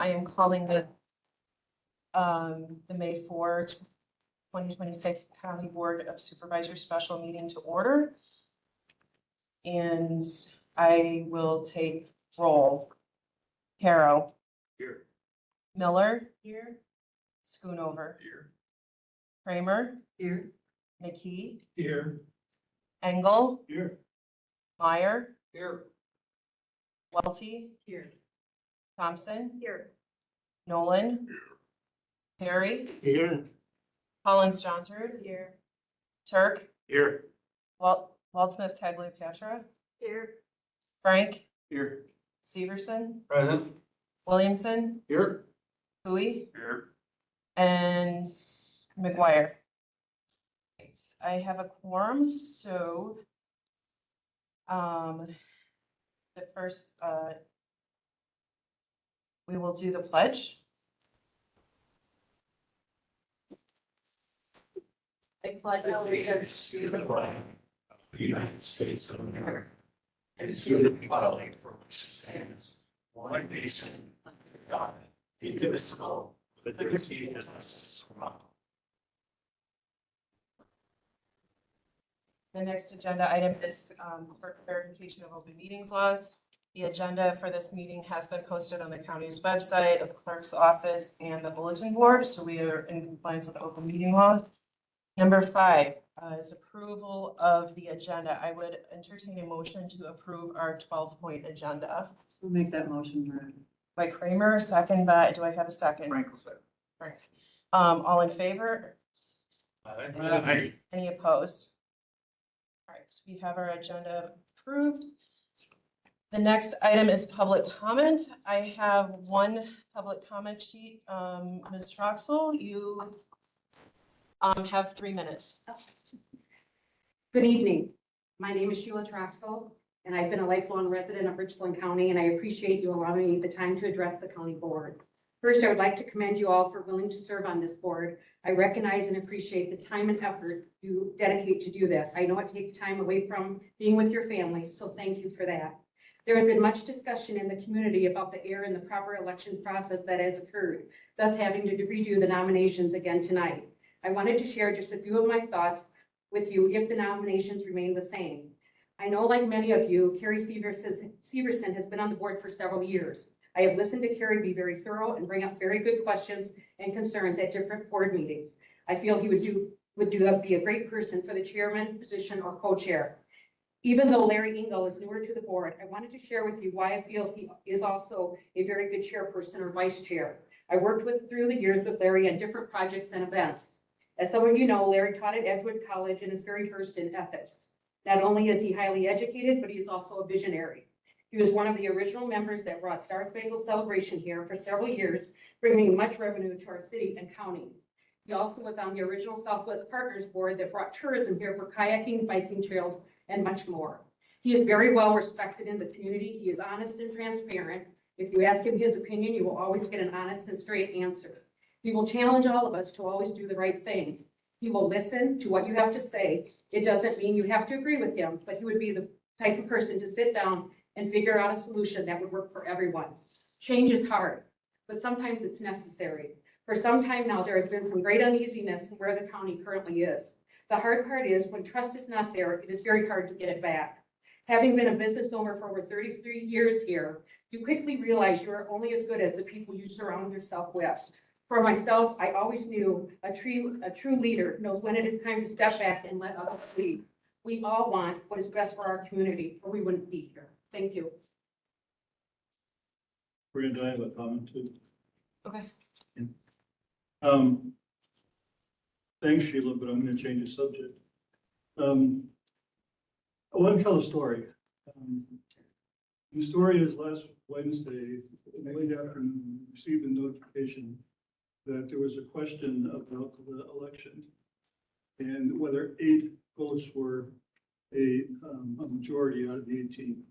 I am calling the May 4, 2026 County Board of Supervisors special meeting to order. And I will take roll. Harrow. Here. Miller. Here. Schoonover. Here. Kramer. Here. McKee. Here. Engel. Here. Meyer. Here. Welty. Here. Thompson. Here. Nolan. Perry. Here. Collins Johnsrud. Here. Turk. Here. Waldsmith Tagley Petra. Here. Frank. Here. Severson. Present. Williamson. Here. Hui. Here. And McGuire. I have a quorum, so the first, we will do the pledge. I pledge allegiance to the flag of the United States of America and to the republic for which it stands, one nation, under God, indivisible, with liberty and justice for all. The next agenda item is for verification of open meetings law. The agenda for this meeting has been posted on the county's website, the clerk's office, and the bulletin board, so we are in compliance with the open meeting law. Number 5 is approval of the agenda. I would entertain a motion to approve our 12-point agenda. We'll make that motion, Brian. By Kramer, second by, do I have a second? Frank will say. Frank. All in favor? Aye. Any opposed? All right, so we have our agenda approved. The next item is public comment. I have one public comment sheet. Ms. Troxel, you have 3 minutes. Good evening. My name is Sheila Troxel, and I've been a lifelong resident of Richland County, and I appreciate you allowing me the time to address the county board. First, I would like to commend you all for willing to serve on this board. I recognize and appreciate the time and effort you dedicate to do this. I know it takes time away from being with your families, so thank you for that. There has been much discussion in the community about the error in the proper election process that has occurred, thus having to redo the nominations again tonight. I wanted to share just a few of my thoughts with you if the nominations remain the same. I know, like many of you, Carrie Severson has been on the board for several years. I have listened to Carrie be very thorough and bring up very good questions and concerns at different board meetings. I feel he would be a great person for the chairman position or co-chair. Even though Larry Engel is newer to the board, I wanted to share with you why I feel he is also a very good chairperson or vice chair. I worked through the years with Larry on different projects and events. As some of you know, Larry taught at Edgewood College and is very versed in ethics. Not only is he highly educated, but he is also a visionary. He was one of the original members that brought Star Spangled Celebration here for several years, bringing much revenue to our city and county. He also was on the original Southwest Partners Board that brought tourism here for kayaking, biking trails, and much more. He is very well respected in the community. He is honest and transparent. If you ask him his opinion, you will always get an honest and straight answer. He will challenge all of us to always do the right thing. He will listen to what you have to say. It doesn't mean you have to agree with him, but he would be the type of person to sit down and figure out a solution that would work for everyone. Change is hard, but sometimes it's necessary. For some time now, there has been some great uneasiness in where the county currently is. The hard part is when trust is not there, it is very hard to get it back. Having been a business owner for over 33 years here, you quickly realize you are only as good as the people you surround yourself with. For myself, I always knew a true leader knows when it is time to step back and let others lead. We all want what is best for our community, or we wouldn't be here. Thank you. Brenda, I have a comment too. Okay. Thanks, Sheila, but I'm going to change the subject. I want to tell a story. The story is last Wednesday, late afternoon, we received a notification that there was a question about the election and whether 8 votes were a majority out of the 18.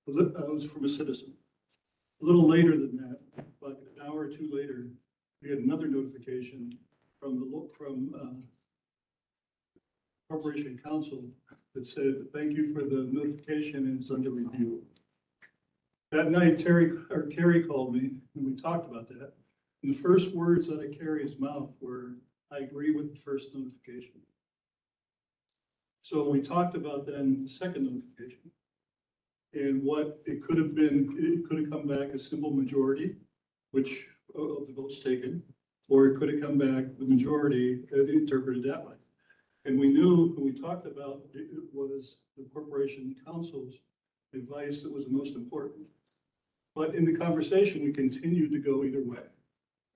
It was from a citizen. A little later than that, about an hour or 2 later, we had another notification from Corporation Council that said, thank you for the notification and it's under review. That night, Carrie called me and we talked about that. And the first words out of Carrie's mouth were, I agree with the first notification. So we talked about then the second notification. And what it could have been, it could have come back a simple majority, which of the votes taken, or it could have come back the majority interpreted that way. And we knew when we talked about it was the corporation council's advice that was the most important. But in the conversation, we continued to go either way,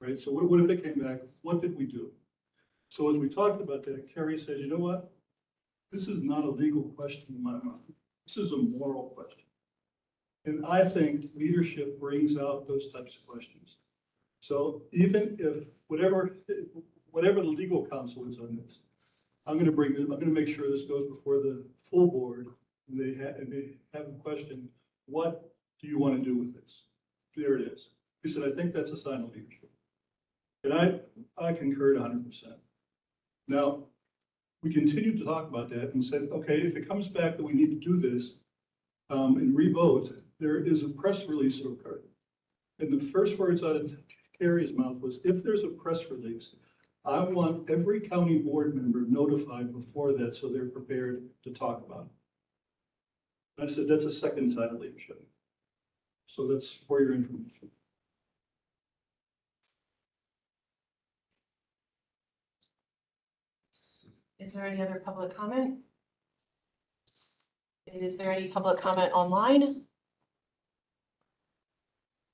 right? So what if it came back? What did we do? So as we talked about that, Carrie said, you know what? This is not a legal question in my mind. This is a moral question. And I think leadership brings out those types of questions. So even if whatever the legal counsel is on this, I'm going to make sure this goes before the full board and they have the question, what do you want to do with this? There it is. He said, I think that's a sign of leadership. And I concurred 100%. Now, we continued to talk about that and said, okay, if it comes back that we need to do this and re-vote, there is a press release that occurred. And the first words out of Carrie's mouth was, if there's a press release, I want every county board member notified before that so they're prepared to talk about it. I said, that's a second sign of leadership. So that's for your information. Is there any other public comment? Is there any public comment online? Is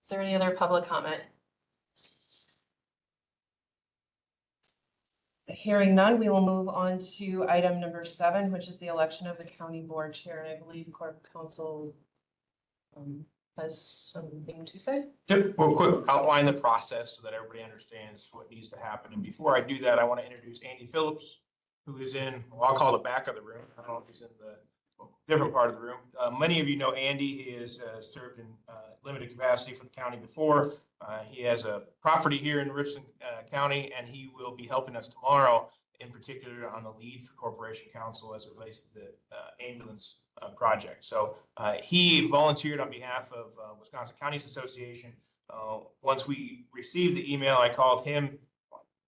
there any other public comment? Hearing none, we will move on to item number 7, which is the election of the county board chair. And I believe Corp Counsel has something to say. Yep, we'll quick outline the process so that everybody understands what needs to happen. And before I do that, I want to introduce Andy Phillips, who is in, well, I'll call the back of the room. I don't know if he's in the different part of the room. Many of you know Andy. He has served in limited capacity for the county before. He has a property here in Richland County, and he will be helping us tomorrow, in particular on the lead for Corporation Counsel as it relates to the ambulance project. So he volunteered on behalf of Wisconsin Counties Association. Once we received the email, I called him,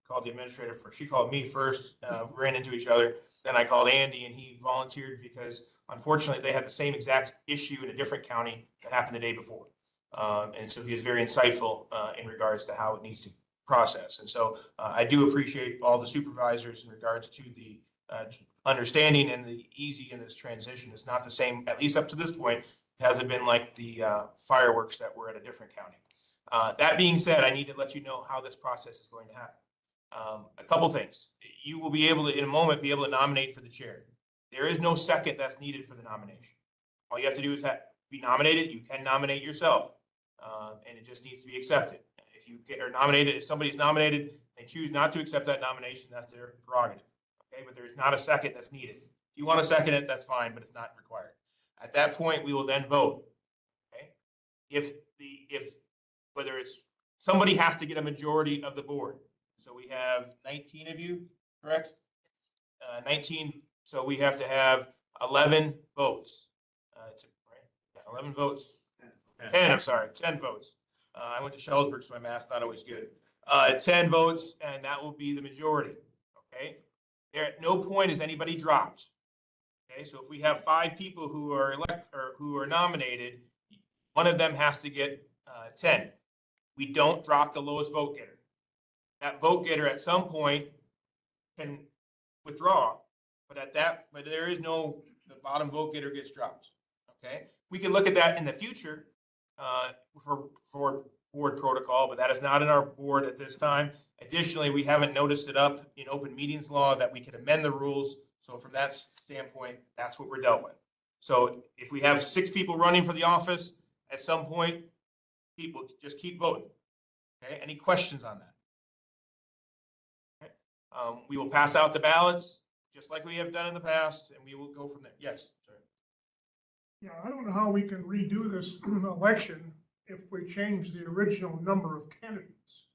called the administrator first. She called me first, ran into each other. Then I called Andy, and he volunteered because unfortunately they had the same exact issue in a different county that happened the day before. And so he is very insightful in regards to how it needs to process. And so I do appreciate all the supervisors in regards to the understanding and the easy in this transition. It's not the same, at least up to this point, it hasn't been like the fireworks that were at a different county. That being said, I need to let you know how this process is going to happen. A couple things. You will be able to, in a moment, be able to nominate for the chair. There is no second that's needed for the nomination. All you have to do is be nominated. You can nominate yourself, and it just needs to be accepted. If you are nominated, if somebody's nominated, they choose not to accept that nomination, that's their prerogative. Okay, but there's not a second that's needed. If you want to second it, that's fine, but it's not required. At that point, we will then vote. Okay, if whether it's somebody has to get a majority of the board. So we have 19 of you, correct? 19. So we have to have 11 votes. Right? Yeah, 11 votes. 10, I'm sorry, 10 votes. I went to Sheldsburg, so my math's not always good. 10 votes, and that will be the majority. Okay. There at no point is anybody dropped. Okay. So if we have 5 people who are who are nominated, one of them has to get 10. We don't drop the lowest vote getter. That vote getter at some point can withdraw, but there is no, the bottom vote getter gets dropped. Okay. We can look at that in the future for board protocol, but that is not in our board at this time. Additionally, we haven't noticed it up in open meetings law that we can amend the rules. So from that standpoint, that's what we're dealt with. So if we have 6 people running for the office, at some point, people just keep voting. Okay. Any questions on that? We will pass out the ballots just like we have done in the past, and we will go from there. Yes, sir. Yeah, I don't know how we can redo this election if we change the original number of candidates.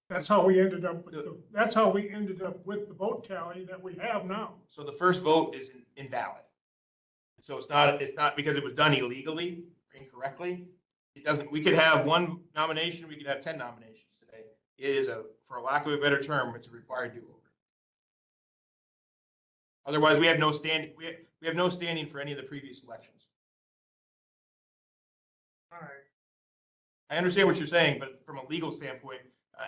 That's how we ended up with the vote tally that we have now. So the first vote is invalid. So it's not because it was done illegally. incorrectly. It doesn't, we could have one nomination, we could have 10 nominations today. It is for a lack of a better term, it's a required do-over. Otherwise, we have no standing, we have no standing for any of the previous elections. All right. I understand what you're saying, but from a legal standpoint,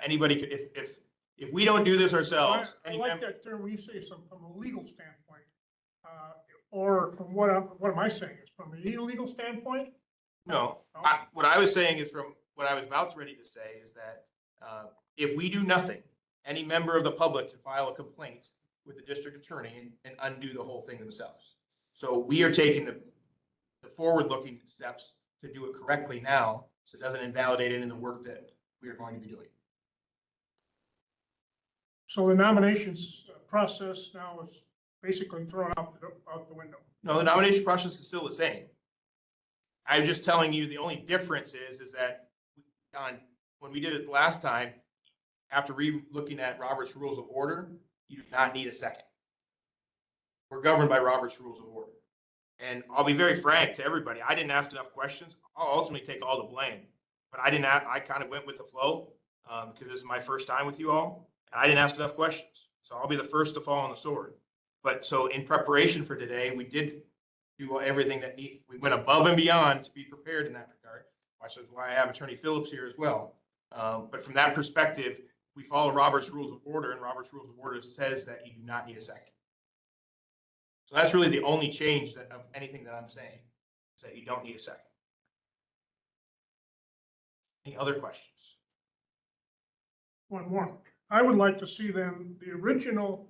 anybody could, if we don't do this ourselves, I any like member, that term when you say some, from a legal standpoint, or from what am I saying? Is from a legal standpoint? no. No? What I was saying is from what I was about ready to say is that if we do nothing, any member of the public can file a complaint with the district attorney and undo the whole thing themselves. So we are taking the forward-looking steps to do it correctly now, so it doesn't invalidate any of the work that we are going to be doing. So the nominations process now is basically thrown out the window. No, the nomination process is still the same. I'm just telling you, the only difference is that when we did it last time, after looking at Robert's Rules of Order, you do not need a second. We're governed by Robert's Rules of Order. And I'll be very frank to everybody, I didn't ask enough questions. I'll ultimately take all the blame. But I kind of went with the flow because this is my first time with you all. And I didn't ask enough questions. So I'll be the first to fall on the sword. But so in preparation for today, we did do everything that we went above and beyond to be prepared in that regard. Which is why I have Attorney Phillips here as well. But from that perspective, we follow Robert's Rules of Order, and Robert's Rules of Order says that you do not need a second. So that's really the only change of anything that I'm saying, is that you don't need a second. Any other questions? One more. I would like to see then the original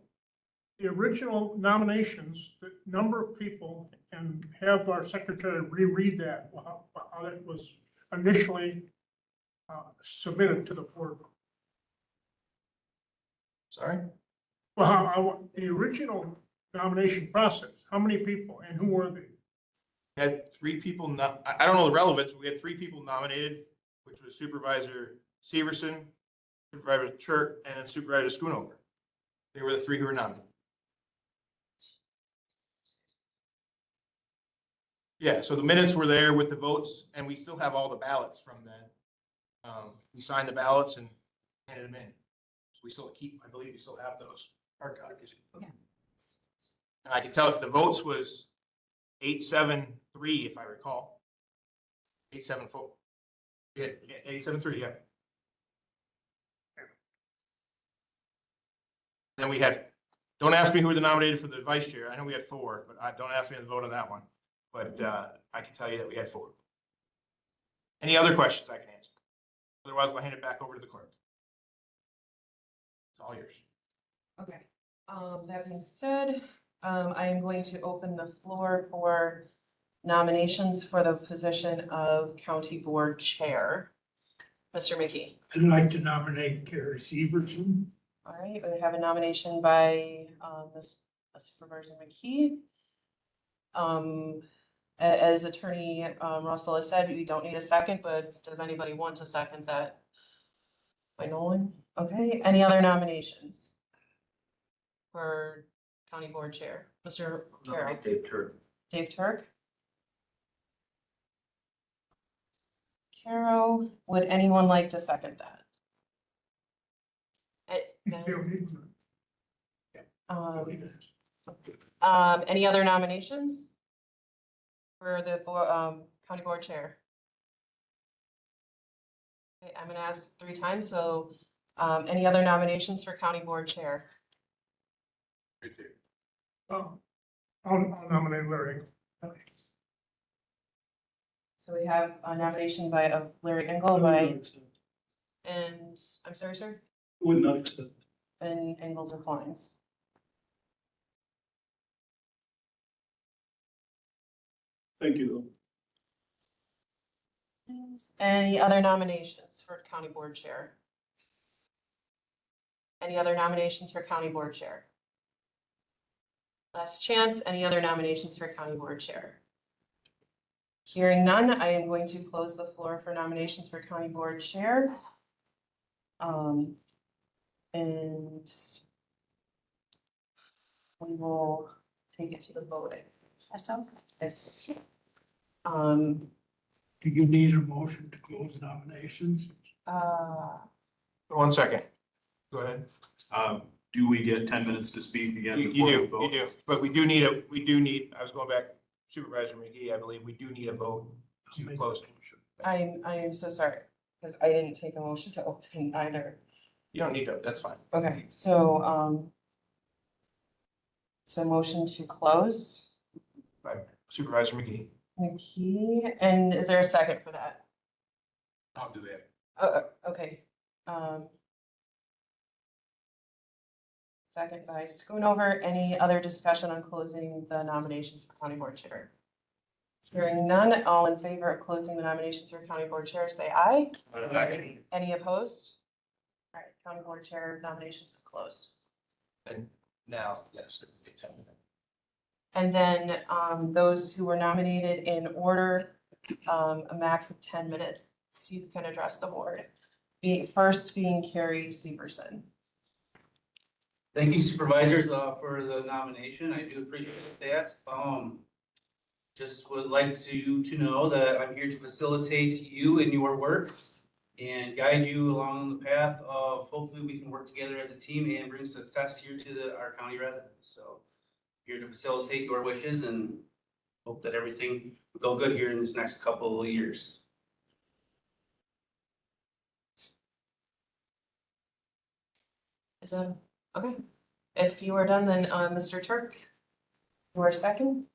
nominations, the number of people, and have our secretary reread that, how it was initially submitted to the board. Sorry? Well, I want the original nomination process, how many people and who were they? We had 3 people, I don't know the relevance, but we had 3 people nominated, which was Supervisor Severson, Supervisor Churt, and Supervisor Schoonover. They were the 3 who were nominated. Yeah, so the minutes were there with the votes, and we still have all the ballots from that. We signed the ballots and handed them in. So we still I believe we still have those hard copies. Yeah. And I can tell the votes was 8-7-3, if I recall. 8-7-4. Yeah, 8-7-3, yeah. Then we had, don't ask me who were nominated for the vice chair. I know we had 4, but don't ask me to vote on that one. But I can tell you that we had 4. Any other questions I can answer? Otherwise, I'll hand it back over to the clerk. It's all yours. Okay, that being said, I am going to open the floor for nominations for the position of County Board Chair. Mr. Mickey. I'd like to nominate Gary Severson. All right, we have a nomination by Ms. Supervisor McKee. As Attorney Russell has said, we don't need a second, but does anybody want to second that? By Nolan? Okay, any other nominations for County Board Chair? Mr. Carroll? Dave Turk. Dave Turk? Carol, would anyone like to second that? Any other nominations for the County Board Chair? Okay, I'm gonna ask 3 times, so any other nominations for County Board Chair? I'll nominate Larry. So we have a nomination by Larry Engel and, I'm sorry, sir? Would not accept. And Engel declines. Thank you, though. Any other nominations for County Board Chair? Any other nominations for County Board Chair? Last chance, any other nominations for County Board Chair? Hearing none, I am going to close the floor for nominations for County Board Chair. And we will take it to the voting. Yes. Do you need a motion to close nominations? One second. Go ahead. Do we get 10 minutes to speak again? You before we do, vote? you do. But I was going back, Supervisor McGee, I believe we do need a vote to close. I am so sorry, because I didn't take a motion to open either. You don't need to, that's fine. Okay, so, motion to close, By Supervisor McGee. McKee, and is there a second for that? I'll do that. Okay, second by Schoonover. Any other discussion on closing the nominations for county board chair? Hearing none, all in favor of closing the nominations for county board chair, say aye. Aye. Any opposed? All right, county board chair nominations is closed. And now, yes, it's the 10 minutes. And then, those who were nominated in order, a max of 10 minutes, you can address the board. First being Carrie Severson. Thank you supervisors for the nomination. I do appreciate that. Just would like to know that I'm here to facilitate you in your work and guide you along the path of hopefully we can work together as a team and bring success here to our county residents. So here to facilitate your wishes and hope that everything will go good here in this next couple of years. Is that, okay. If you are done, then, Mr. Turk, you are second.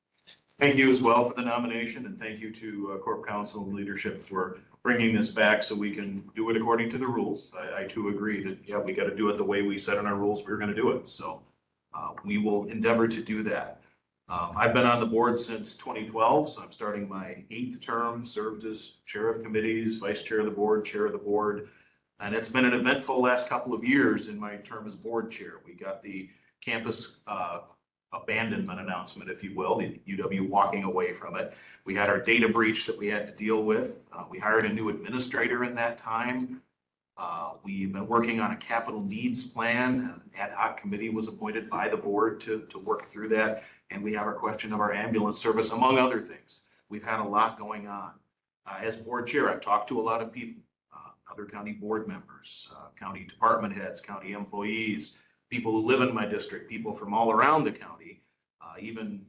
Thank you as well for the nomination, and thank you to Corp Council and leadership for bringing this back so we can do it according to the rules. I too agree that, yeah, we got to do it the way we set in our rules. We're going to do it. So we will endeavor to do that. I've been on the board since 2012, so I'm starting my 8th term, served as chair of committees, vice chair of the board, chair of the board. And it's been an eventful last couple of years in my term as board chair. We got the campus abandonment announcement, if you will, the UW walking away from it. We had our data breach that we had to deal with. We hired a new administrator in that time. We've been working on a capital needs plan. An ad hoc committee was appointed by the board to work through that. And we have our question of our ambulance service, among other things. We've had a lot going on. As board chair, I've talked to a lot of people, other county board members, county department heads, county employees, people who live in my district, people from all around the county, even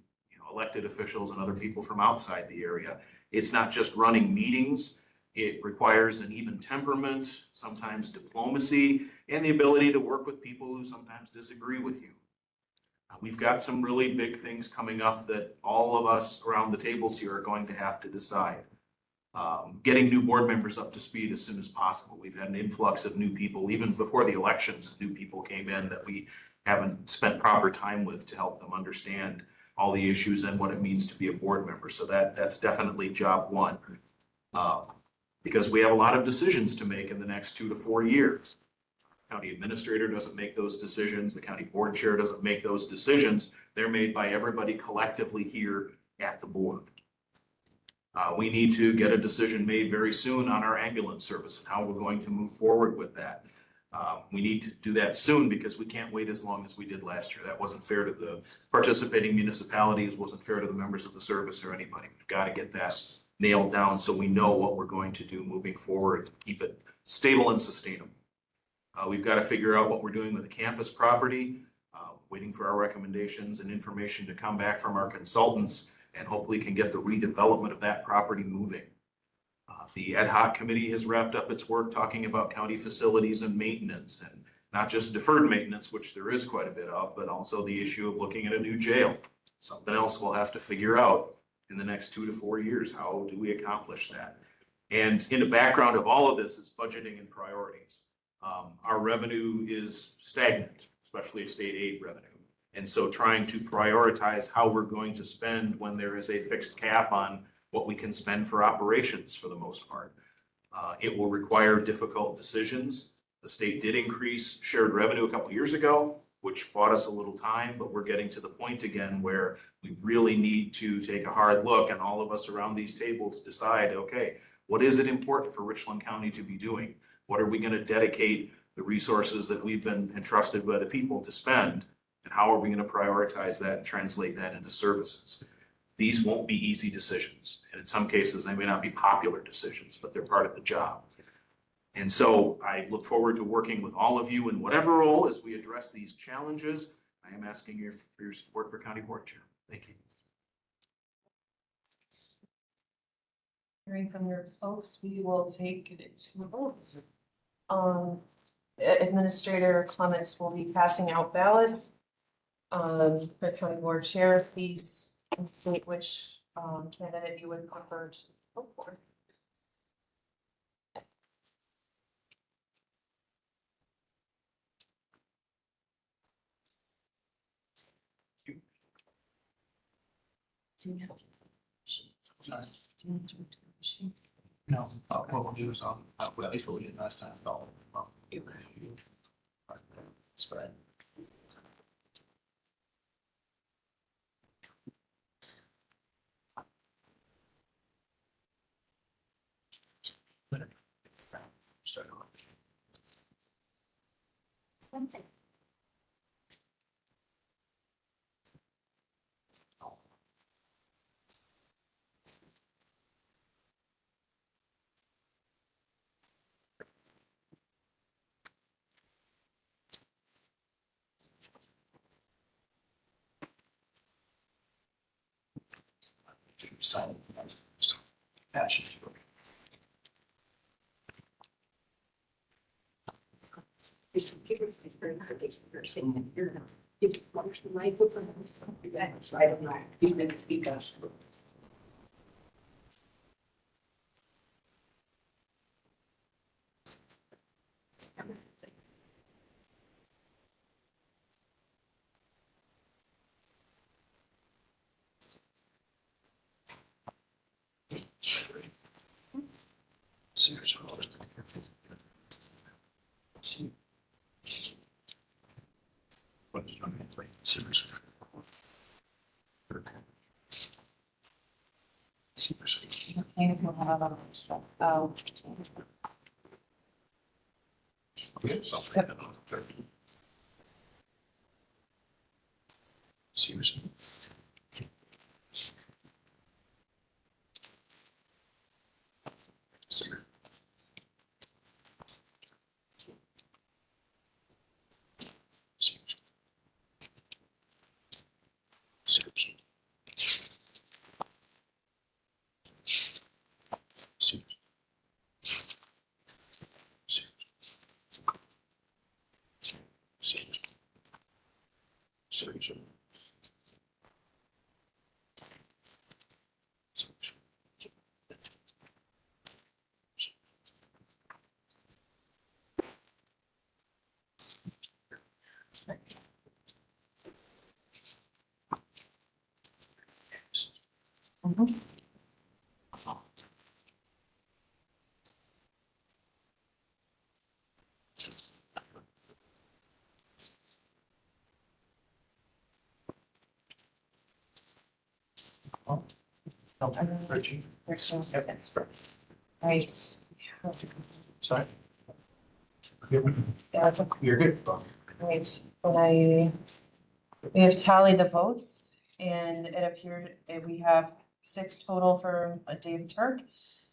elected officials and other people from outside the area. It's not just running meetings. It requires an even temperament, sometimes diplomacy, and the ability to work with people who sometimes disagree with you. We've got some really big things coming up that all of us around the tables here are going to have to decide. Getting new board members up to speed as soon as possible. We've had an influx of new people, even before the elections, new people came in that we haven't spent proper time with to help them understand all the issues and what it means to be a board member. So that's definitely job one. Because we have a lot of decisions to make in the next 2 to 4 years. County administrator doesn't make those decisions. The county board chair doesn't make those decisions. They're made by everybody collectively here at the board. We need to get a decision made very soon on our ambulance service and how we're going to move forward with that. We need to do that soon because we can't wait as long as we did last year. That wasn't fair to the participating municipalities, wasn't fair to the members of the service or anybody. We've got to get that nailed down so we know what we're going to do moving forward to keep it stable and sustainable. We've got to figure out what we're doing with the campus property, waiting for our recommendations and information to come back from our consultants, and hopefully can get the redevelopment of that property moving. The ad hoc committee has wrapped up its work talking about county facilities and maintenance, and not just deferred maintenance, which there is quite a bit of, but also the issue of looking at a new jail. Something else we'll have to figure out in the next 2 to 4 years. How do we accomplish that? And in the background of all of this is budgeting and priorities. Our revenue is stagnant, especially state aid revenue. And so trying to prioritize how we're going to spend when there is a fixed cap on what we can spend for operations for the most part. It will require difficult decisions. The state did increase shared revenue a couple of years ago, which bought us a little time, but we're getting to the point again where we really need to take a hard look, and all of us around these tables decide, okay, what is it important for Richland County to be doing? What are we going to dedicate the resources that we've been entrusted by the people to spend? And how are we going to prioritize that and translate that into services? These won't be easy decisions. And in some cases, they may not be popular decisions, but they're part of the job. And so I look forward to working with all of you in whatever role as we address these challenges. I am asking for your support for County Board Chair. Thank you. Hearing from your folks, we will take it to a vote. Administrator Clements will be passing out ballots. For County Board Chair, please state which candidate you would prefer to vote for. Do you have? Sorry. Do you have to return the sheet? No, what we'll do is at least what we did last time. Spread. Start off. Sign. Passion. Speak up. Serious. Serious. Seriously. Right. Sorry. Yeah, it's okay. You're good. Right, we have tallied the votes and it appeared we have 6 total for Dave Turk.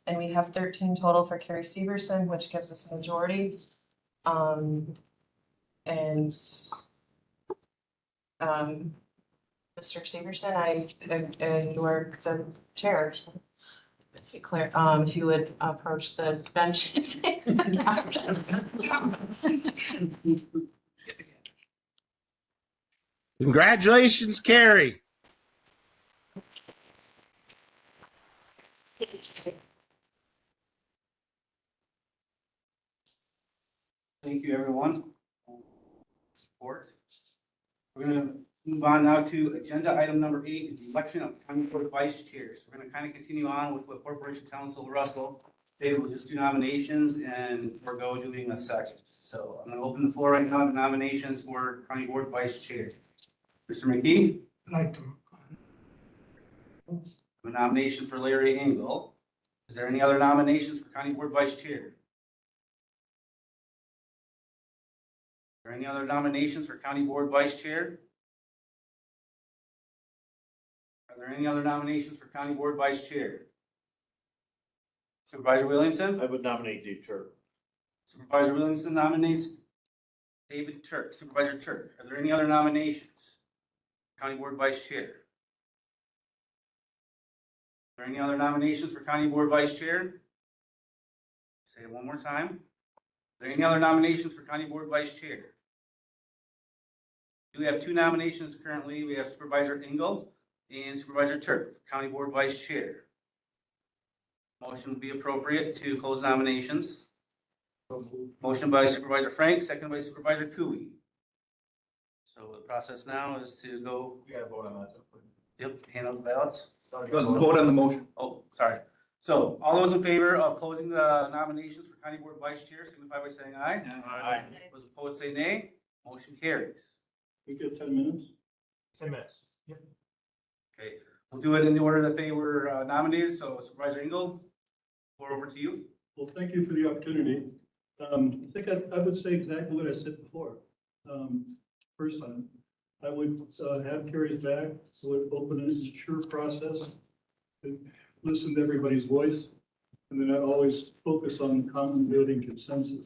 And we have 13 total for Carrie Severson, which gives us a majority. And Mr. Severson, you are the chair. So Claire, if you would approach the bench. Congratulations, Carrie. Thank you, everyone. Support. We're gonna move on now to agenda item number 8 is the election of county board vice chairs. We're gonna kind of continue on with what Corporation Counsel Russell. They will just do nominations and forego doing a second. So I'm gonna open the floor right now to nominations for county board vice chair. Mr. McKee, I'd like to, a nomination for Larry Engel. Is there any other nominations for county board vice chair? Are there any other nominations for county board vice chair? Are there any other nominations for County Board Vice Chair? Supervisor Williamson? I would nominate Dave Turk. Supervisor Williamson nominates David Turk. Supervisor Turk, are there any other nominations? County Board Vice Chair? Are there any other nominations for County Board Vice Chair? Say it one more time. Are there any other nominations for County Board Vice Chair? We have two nominations currently. We have Supervisor Engel and Supervisor Turk, for County Board Vice Chair. Motion would be appropriate to close nominations. Motion by Supervisor Frank, second by Supervisor Cooey. So the process now is to go, We gotta vote on that. yep, hand out the ballots. Vote on the motion. Oh, sorry. So all those in favor of closing the nominations for County Board Vice Chair, signify by saying aye. Aye. Those opposed say nay. Motion carries. We get 10 minutes? 10 minutes. Okay, we'll do it in the order that they were nominated. So Supervisor Engel, floor over to you. Well, thank you for the opportunity. I think I would say exactly what I said before. First time, I would have Carrie's back, so it would open a mature process, and listen to everybody's voice, and then I'd always focus on common building consensus.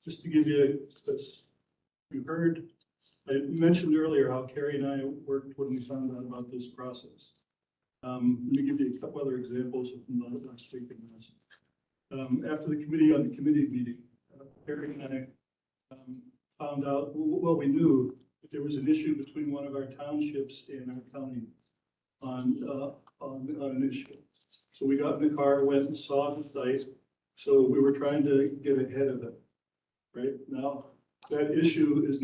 Just to give you, as you heard, I mentioned earlier how Carrie and I worked when we found out about this process. Let me give you a couple other examples of not speaking this. After the committee on the committee meeting, Carrie and I found out, well, we knew that there was an issue between one of our townships and our county on an issue. So we got in the car, went and saw the site. So we were trying to get ahead of it. Right now, that issue has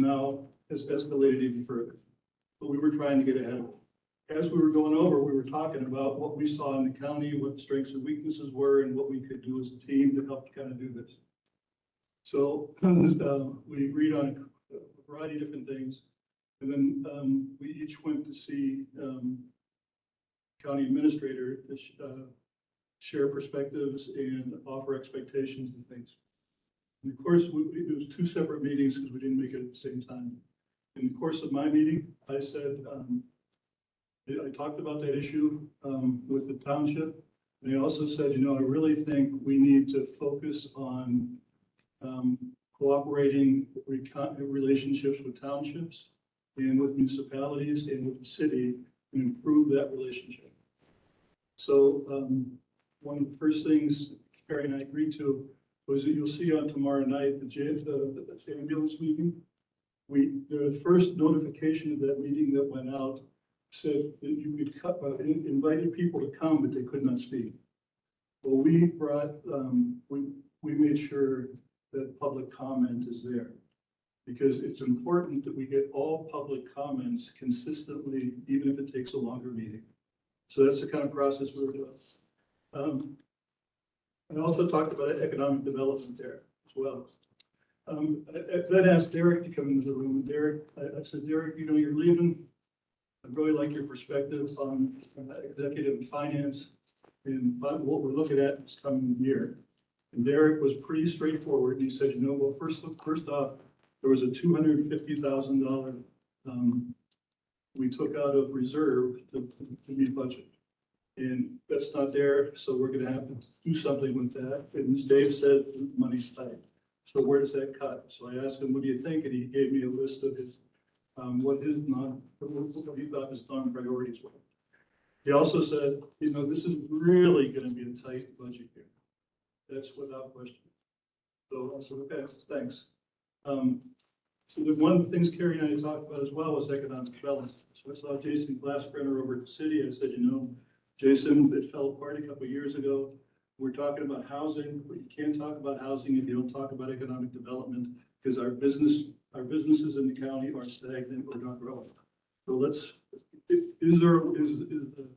escalated even further, but we were trying to get ahead of it. As we were going over, we were talking about what we saw in the county, what the strengths and weaknesses were, and what we could do as a team to help kind of do this. So we agreed on a variety of different things. And then we each went to see county administrator to share perspectives and offer expectations and things. And of course, it was two separate meetings because we didn't make it at the same time. In the course of my meeting, I said, I talked about that issue with the township. And I also said, I really think we need to focus on cooperating relationships with townships and with municipalities and with the city and improve that relationship. So one of the first things Carrie and I agreed to was that you'll see on tomorrow night, the ambulance meeting. The first notification of that meeting that went out said that you could invited people to come, but they could not speak. Well, we made sure that public comment is there because it's important that we get all public comments consistently, even if it takes a longer meeting. So that's the kind of process we're doing. I also talked about economic development there as well. I then asked Derek to come into the room. Derek, I said, Derek, you're leaving. I really like your perspective on executive finance and what we're looking at this coming year. And Derek was pretty straightforward. He said, well, first off, there was a $250,000 we took out of reserve to meet budget. And that's not there, so we're gonna have to do something with that. And as Dave said, money's tight. So where does that cut? So I asked him, what do you think? And he gave me a list of his, what he thought his non-priorities were. He also said, this is really gonna be a tight budget here. That's without question. So I said, okay, thanks. So one of the things Carrie and I talked about as well was economic development. So I saw Jason Glassbrenner over at the city. I said, Jason, it fell apart a couple of years ago. We're talking about housing, but you can't talk about housing if you don't talk about economic development because our businesses in the county are stagnant or not growing. So is the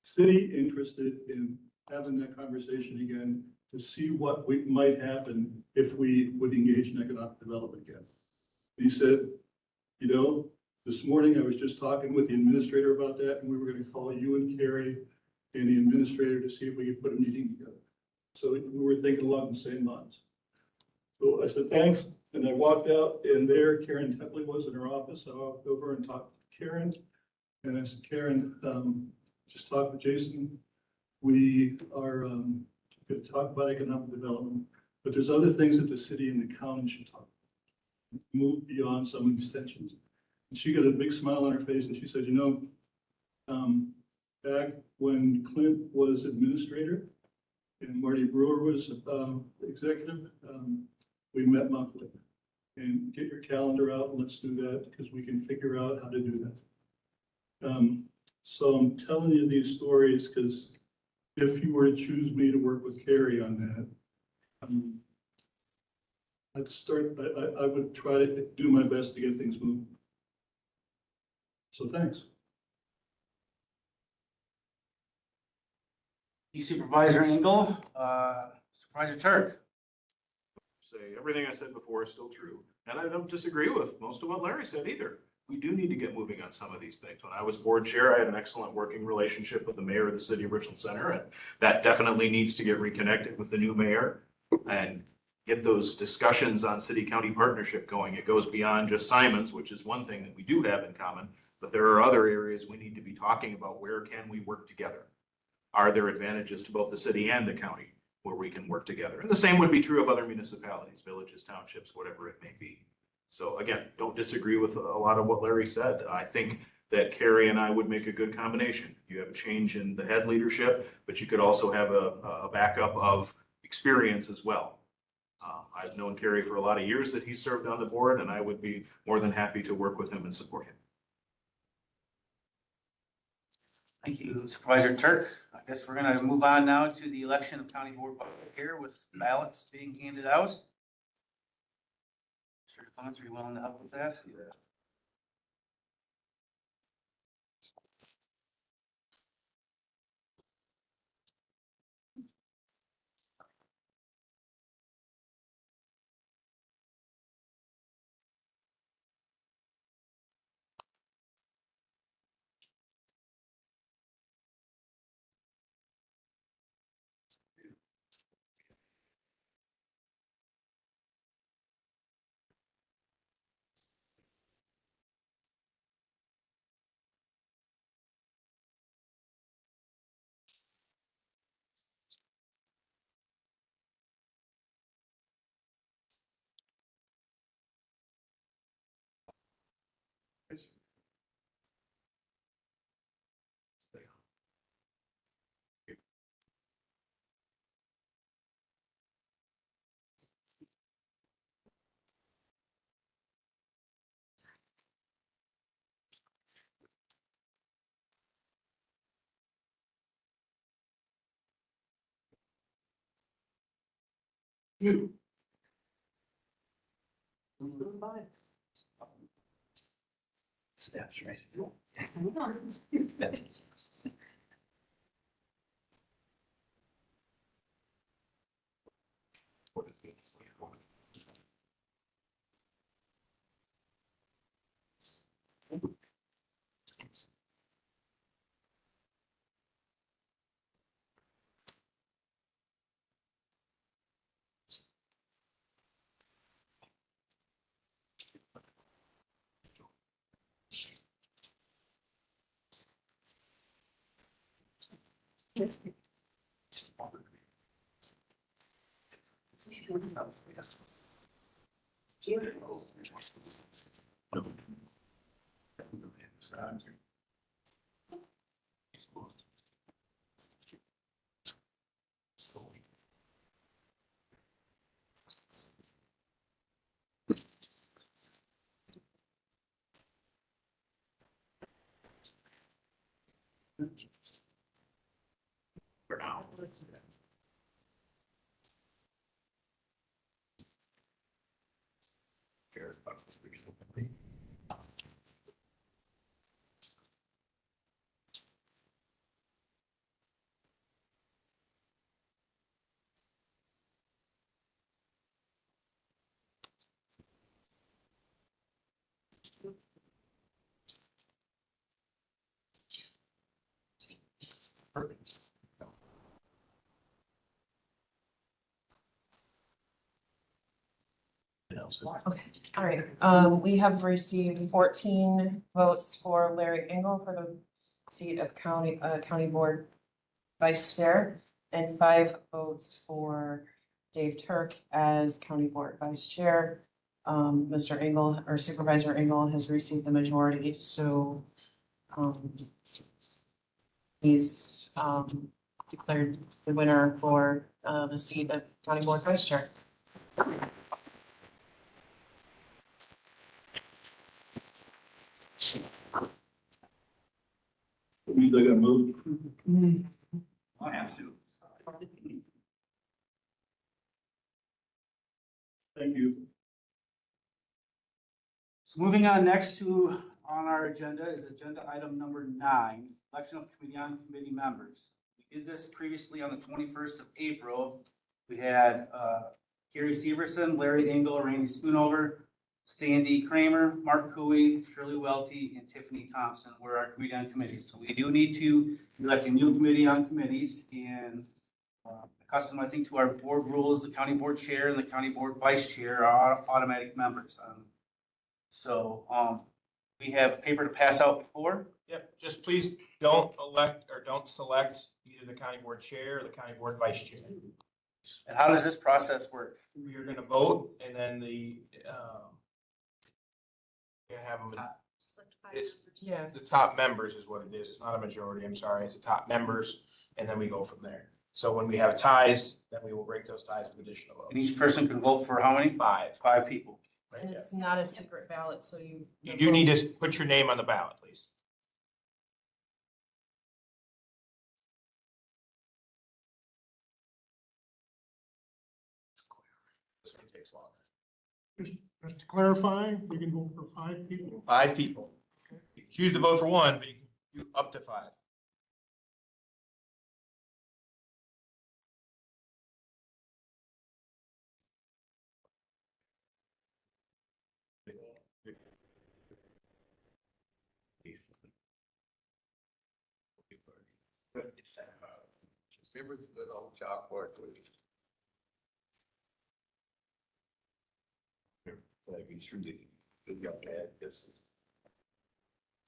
city interested in having that conversation again to see what might happen if we would engage in economic development again? He said, this morning I was just talking with the administrator about that, and we were going to call you and Carrie and the administrator to see if we could put a meeting together. So we were thinking along the same lines. So I said, thanks. And I walked out, and there Karen Tepley was in her office. I walked over and talked to Karen. And I said, Karen, just talk with Jason. We are going to talk about economic development, but there's other things that the city and the county should talk about. Move beyond some of these tensions. And she got a big smile on her face and she said, back when Clint was administrator and Marty Brewer was executive, we met monthly. And get your calendar out and let's do that because we can figure out how to do that. So I'm telling you these stories because if you were to choose me to work with Carrie on that, I would try to do my best to get things moving. So thanks. Supervisor Engel, Supervisor Turk. Say, everything I said before is still true. And I don't disagree with most of what Larry said either. We do need to get moving on some of these things. When I was board chair, I had an excellent working relationship with the mayor of the city of Richland Center, and that definitely needs to get reconnected with the new mayor and get those discussions on city-county partnership going. It goes beyond just Simons, which is one thing that we do have in common, but there are other areas we need to be talking about. Where can we work together? Are there advantages to both the city and the county where we can work together? And the same would be true of other municipalities, villages, townships, whatever it may be. So again, don't disagree with a lot of what Larry said. I think that Carrie and I would make a good combination. You have a change in the head leadership, but you could also have a backup of experience as well. I've known Carrie for a lot of years that he served on the board, and I would be more than happy to work with him and support him. Thank you, Supervisor Turk. I guess we're gonna move on now to the election of county board here with ballots being handed out. Mr. Clements, are you willing to help with that? Yeah. Steps, right? For now. Perfect. else. Okay, all right. We have received 14 votes for Larry Engel for the seat of county board vice chair, and 5 votes for Dave Turk as county board vice chair. Mr. Engel, or Supervisor Engel, has received the majority, so he's declared the winner for the seat of county board vice chair. We got to move. I have to. Thank you. So moving on, next on our agenda is agenda item number 9, election of committee members. We did this previously on the 21st of April. We had Gary Severson, Larry Engel, Randy Schoonover, Sandy Kramer, Mark Cooey, Shirley Welty, and Tiffany Thompson were our committee on committees. So we do need to elect a new committee on committees, and custom, I think, to our board rules, the county board chair and the county board vice chair are automatic members. We have paper to pass out before. Yep, just please don't elect or don't select either the county board chair or the county board vice chair. And how does this process work? We are gonna vote and then gonna have them, it's, Yeah. the top members is what it is. It's not a majority, I'm sorry. It's the top members, and then we go from there. So when we have ties, then we will break those ties with additional votes. And each person can vote for how many? 5. 5 people. Right, And yeah. it's not a secret ballot, so you. You do need to put your name on the ballot, please. This one takes longer. Just to clarify, we can go for 5 people. 5 people. You can choose to vote for 1, but you can do up to 5. Remember the old chalkboard, please? Like it's through the young man, just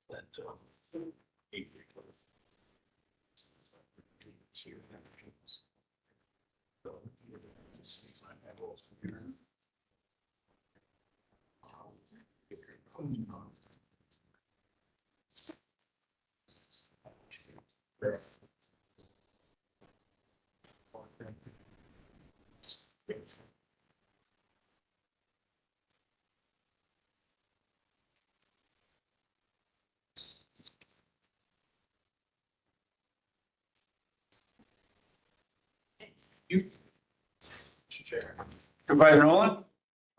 that, April. Chair. Supervisor Nolan?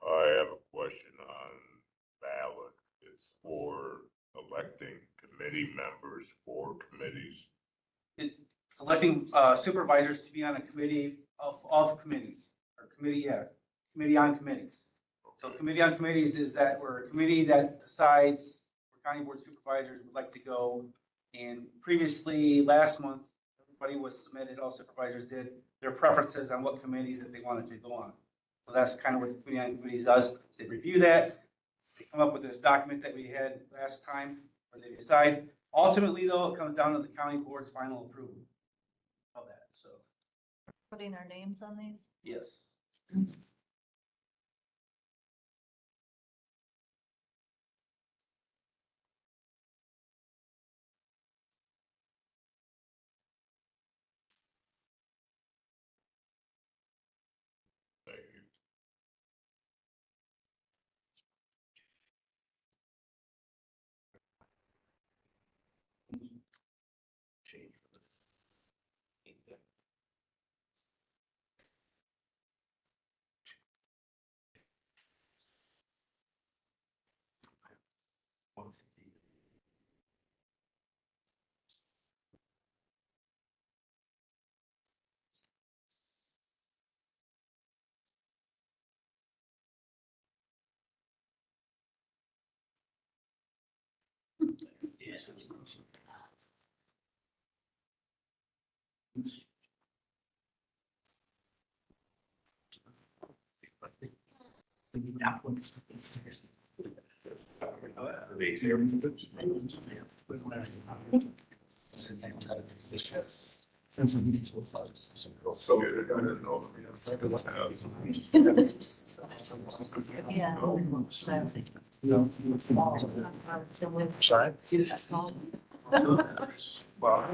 I have a question on ballot. It's for electing committee members for committees. It's selecting supervisors to be on a committee of committees, or committee on committees. So committee on committees is that we're a committee that decides where county board supervisors would like to go. And previously, last month, everybody was submitted, all supervisors did, their preferences on what committees that they wanted to go on. So that's kind of what the committee on committees does, is they review that, they come up with this document that we had last time, where they decide. Ultimately, though, it comes down to the county board's final approval of that, so, Putting our names on these? yes. Thank you. So good, I didn't know. Sorry? Well,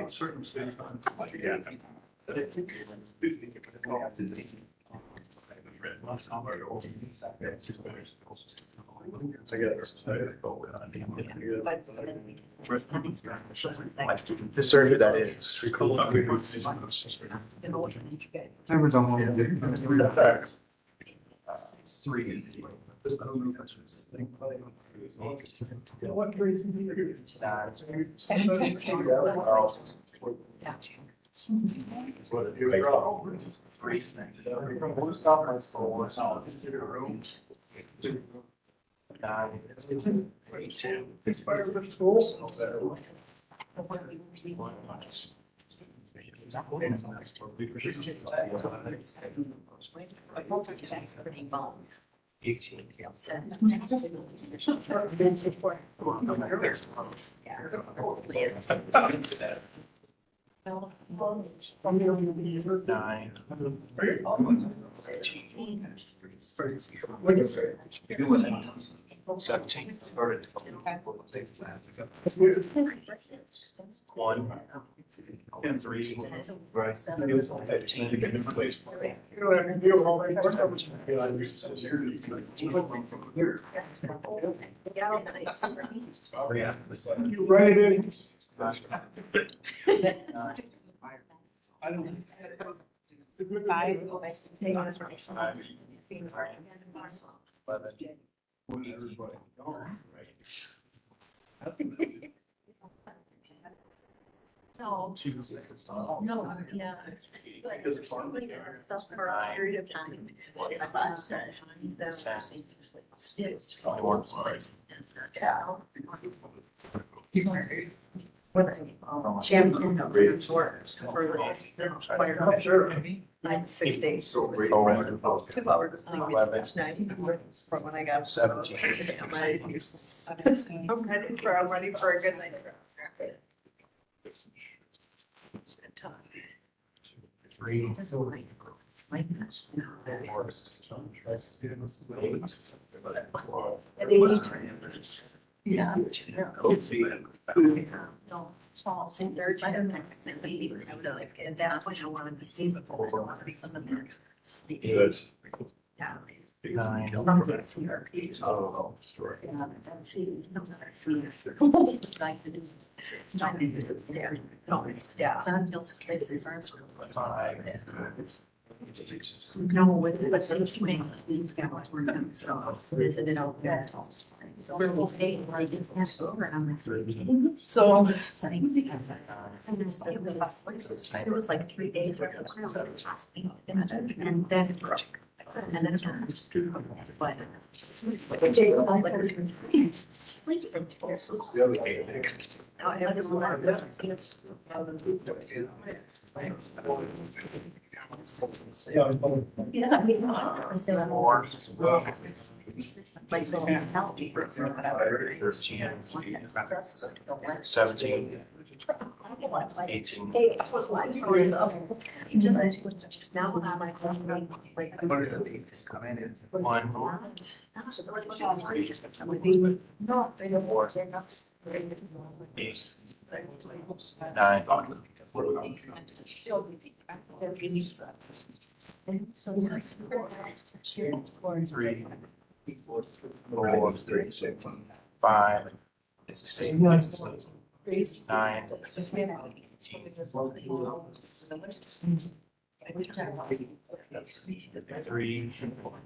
Certain states. the survey that is. Three. Nine. 17. One. And three. Right. 15. You don't have to deal with all that. You write it in. I don't. Five. 11. No, no, yeah. Stuff for a period of time. It's. 21. Champion for sure. 6 days. So great. 2 hours of sleep 11. each night from when I got. 17. I'm ready for a good night. Three. Yeah. No, small, same third. I don't know. Like, at that point, I want to be seen before, I want to be on the next. Good. Yeah. 9. Oh, sure. Yeah, and see, it's not that I see it. Like to do this. Yeah. Yeah. So I'm just crazy. 5. No, with those things, we've got what's working, so I was visiting out that. Where we'll stay, like, it's passed over, and I'm like, so. It was like 3 days. And then it broke. And then it but. Sleep principles. Now everyone. Yeah, I mean. Four. Like, so healthy, but whatever. 17. 18. Hey, I was like, just now when I'm like. 1. No. 8. 9. So it's like. 3. 4. 5. It's the same. It's the same. 9. 3.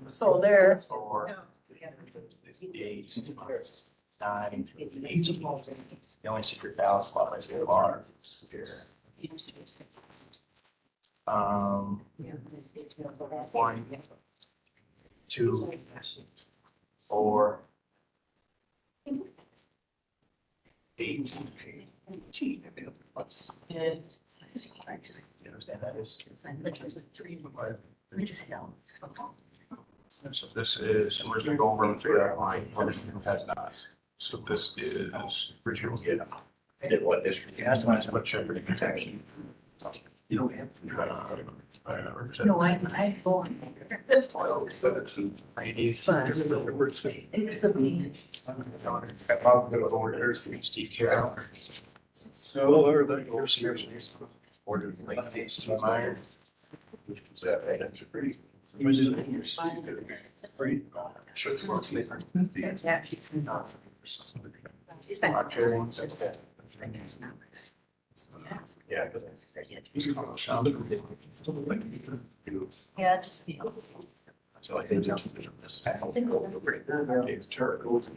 So there. 4. 8. 9. 18. The only secret balance spot is here are here. 1, 2, 4, 8. You understand that is? So this is, we're gonna go over the fair line, has not. So this is Richard, yeah. In what district? That's what Shepherd protection. You don't have. No, I go on. But it's a big. Steve Carroll. So, are they? Ordered like Steve Meyer. which was that, right? That's pretty. Sure. It's more Yeah, she's not. She's been. Mark Herring. Yeah. He's called Sean. Yeah, just the. So I think. It's terrible. It's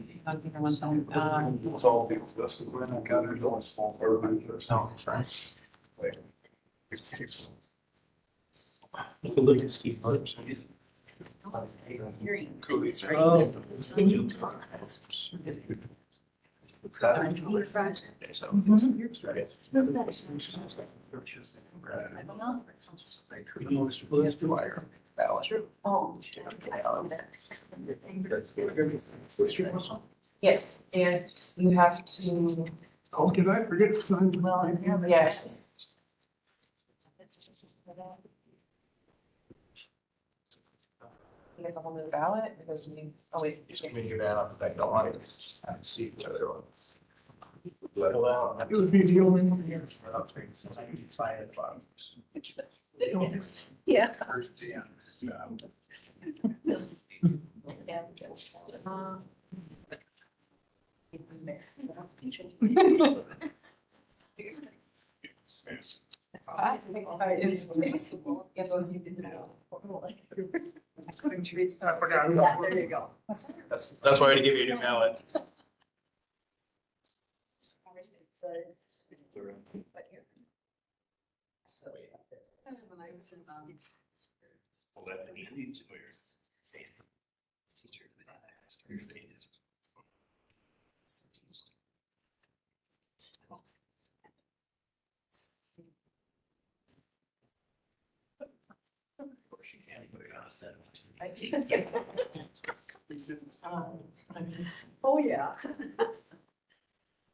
all the rest of the county, all small urban. No, Frank. Look at Steve Phillips. Coolies, right? Oh. So. Who's that? Dwyer. Ballot. Oh. Yes, and you have to, Oh, did I forget to sign? Well, I have it. yes. You guys a whole new ballot because we, oh wait. Just give me your bad off the back, don't want to see each other. Well, It would be the only one here. Yeah. It's feasible. If those you didn't know. I forgot. Yeah, there you go. That's why I had to give you a new ballot. When I was in, I did. Oh, yeah.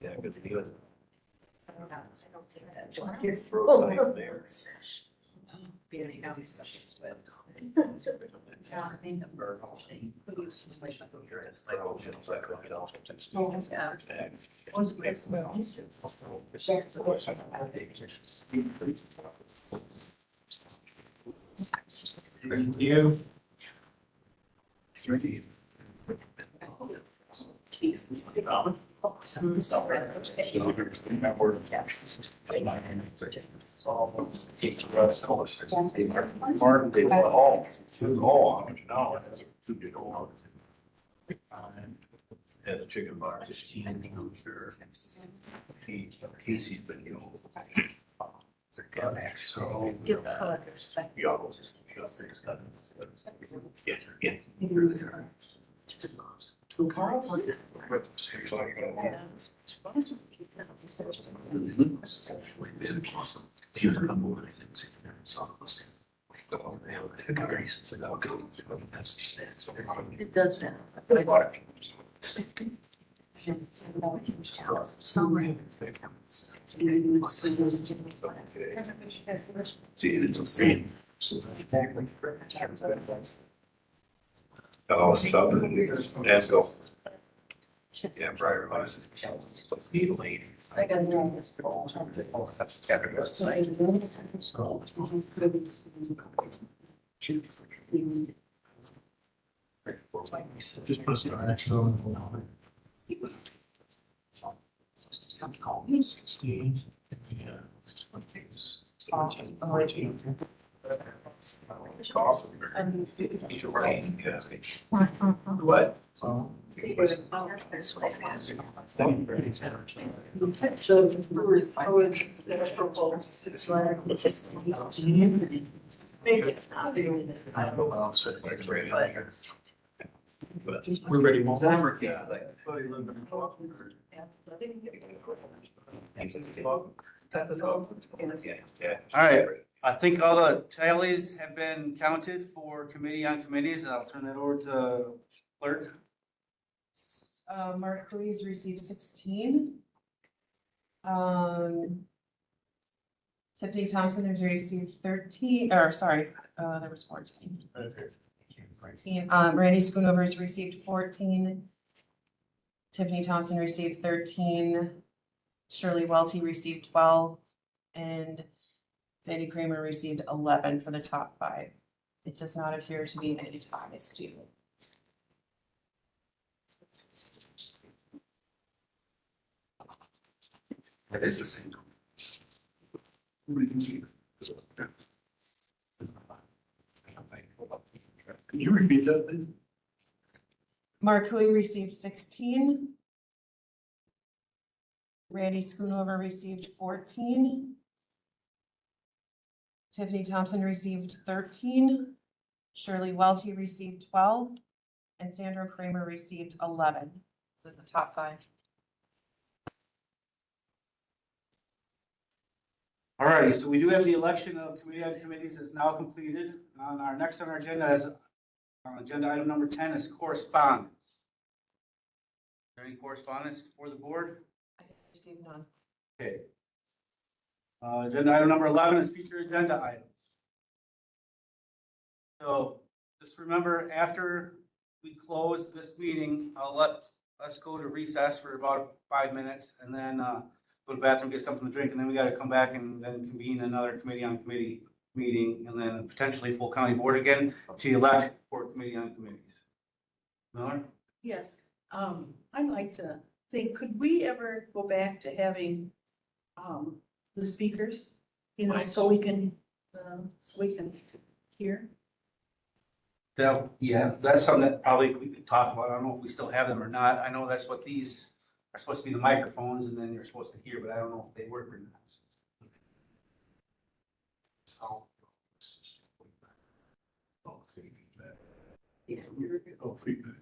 Yeah, good to be with. I don't see that. Thank you. Martin did it all. It was all, I mean, no. Who did all? Yeah, the chicken bar. Casey's video. So. Skill collectors. Yeah, yes. It does that. Somewhere. See, it's green. Oh, stop it. Let's go. Yeah, Briar was. I got it on this. So I. Just put it on extra. Just come call me. 16. Yeah. 14. He's right. Yeah. What? This way. I don't know what else. But we're ready. Number cases like. That's all. Yes. Yeah. All right, I think all the tallies have been counted for committee on committees, and I'll turn that over to clerk. Mark Cooey's received 16. Tiffany Thompson has received 13, or sorry, there was 14. Okay. 14. Randy Schoonover's received 14. Tiffany Thompson received 13. Shirley Welty received 12. And Sandy Kramer received 11 for the top 5. It does not appear to be any ties to. That is the same. Could you repeat that, please? Mark Hui received 16. Randy Schoonover received 14. Tiffany Thompson received 13. Shirley Welty received 12. And Sandra Kramer received 11. This is the top 5. All righty, so we do have the election of committee on committees is now completed. Next on our agenda is, agenda item number 10 is correspondence. Is there any correspondence for the board? I received none. Okay. Agenda item number 11 is future agenda items. So just remember, after we close this meeting, I'll let us go to recess for about 5 minutes and then go to the bathroom, get something to drink, and then we got to come back and then convene another committee on committee meeting and then potentially full county board again to elect for committee on committees. Miller? Yes, I'd like to think, could we ever go back to having, the speakers, you know, so we can hear? Yeah, that's something that probably we could talk about. I don't know if we still have them or not. I know that's what these are supposed to be, the microphones, and then you're supposed to hear, but I don't know if they work or not. Yeah. Oh, feedback.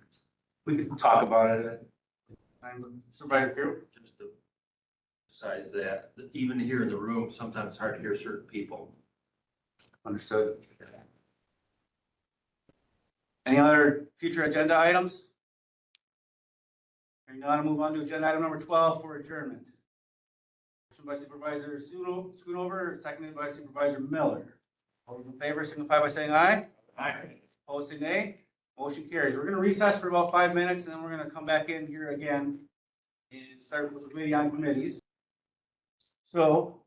We could talk about it at time. Supervisor Carroll? Just to emphasize that, even here in the room, sometimes it's hard to hear certain people. Understood. Any other future agenda items? Hearing none, I'll move on to agenda item number 12 for adjournment. Motion by Supervisor Schoonover, seconded by Supervisor Miller. All those in favor signify by saying aye. Aye. Opposed, say nay. Motion carries. We're going to recess for about 5 minutes, and then we're going to come back in here again and start with the committee on committees. So,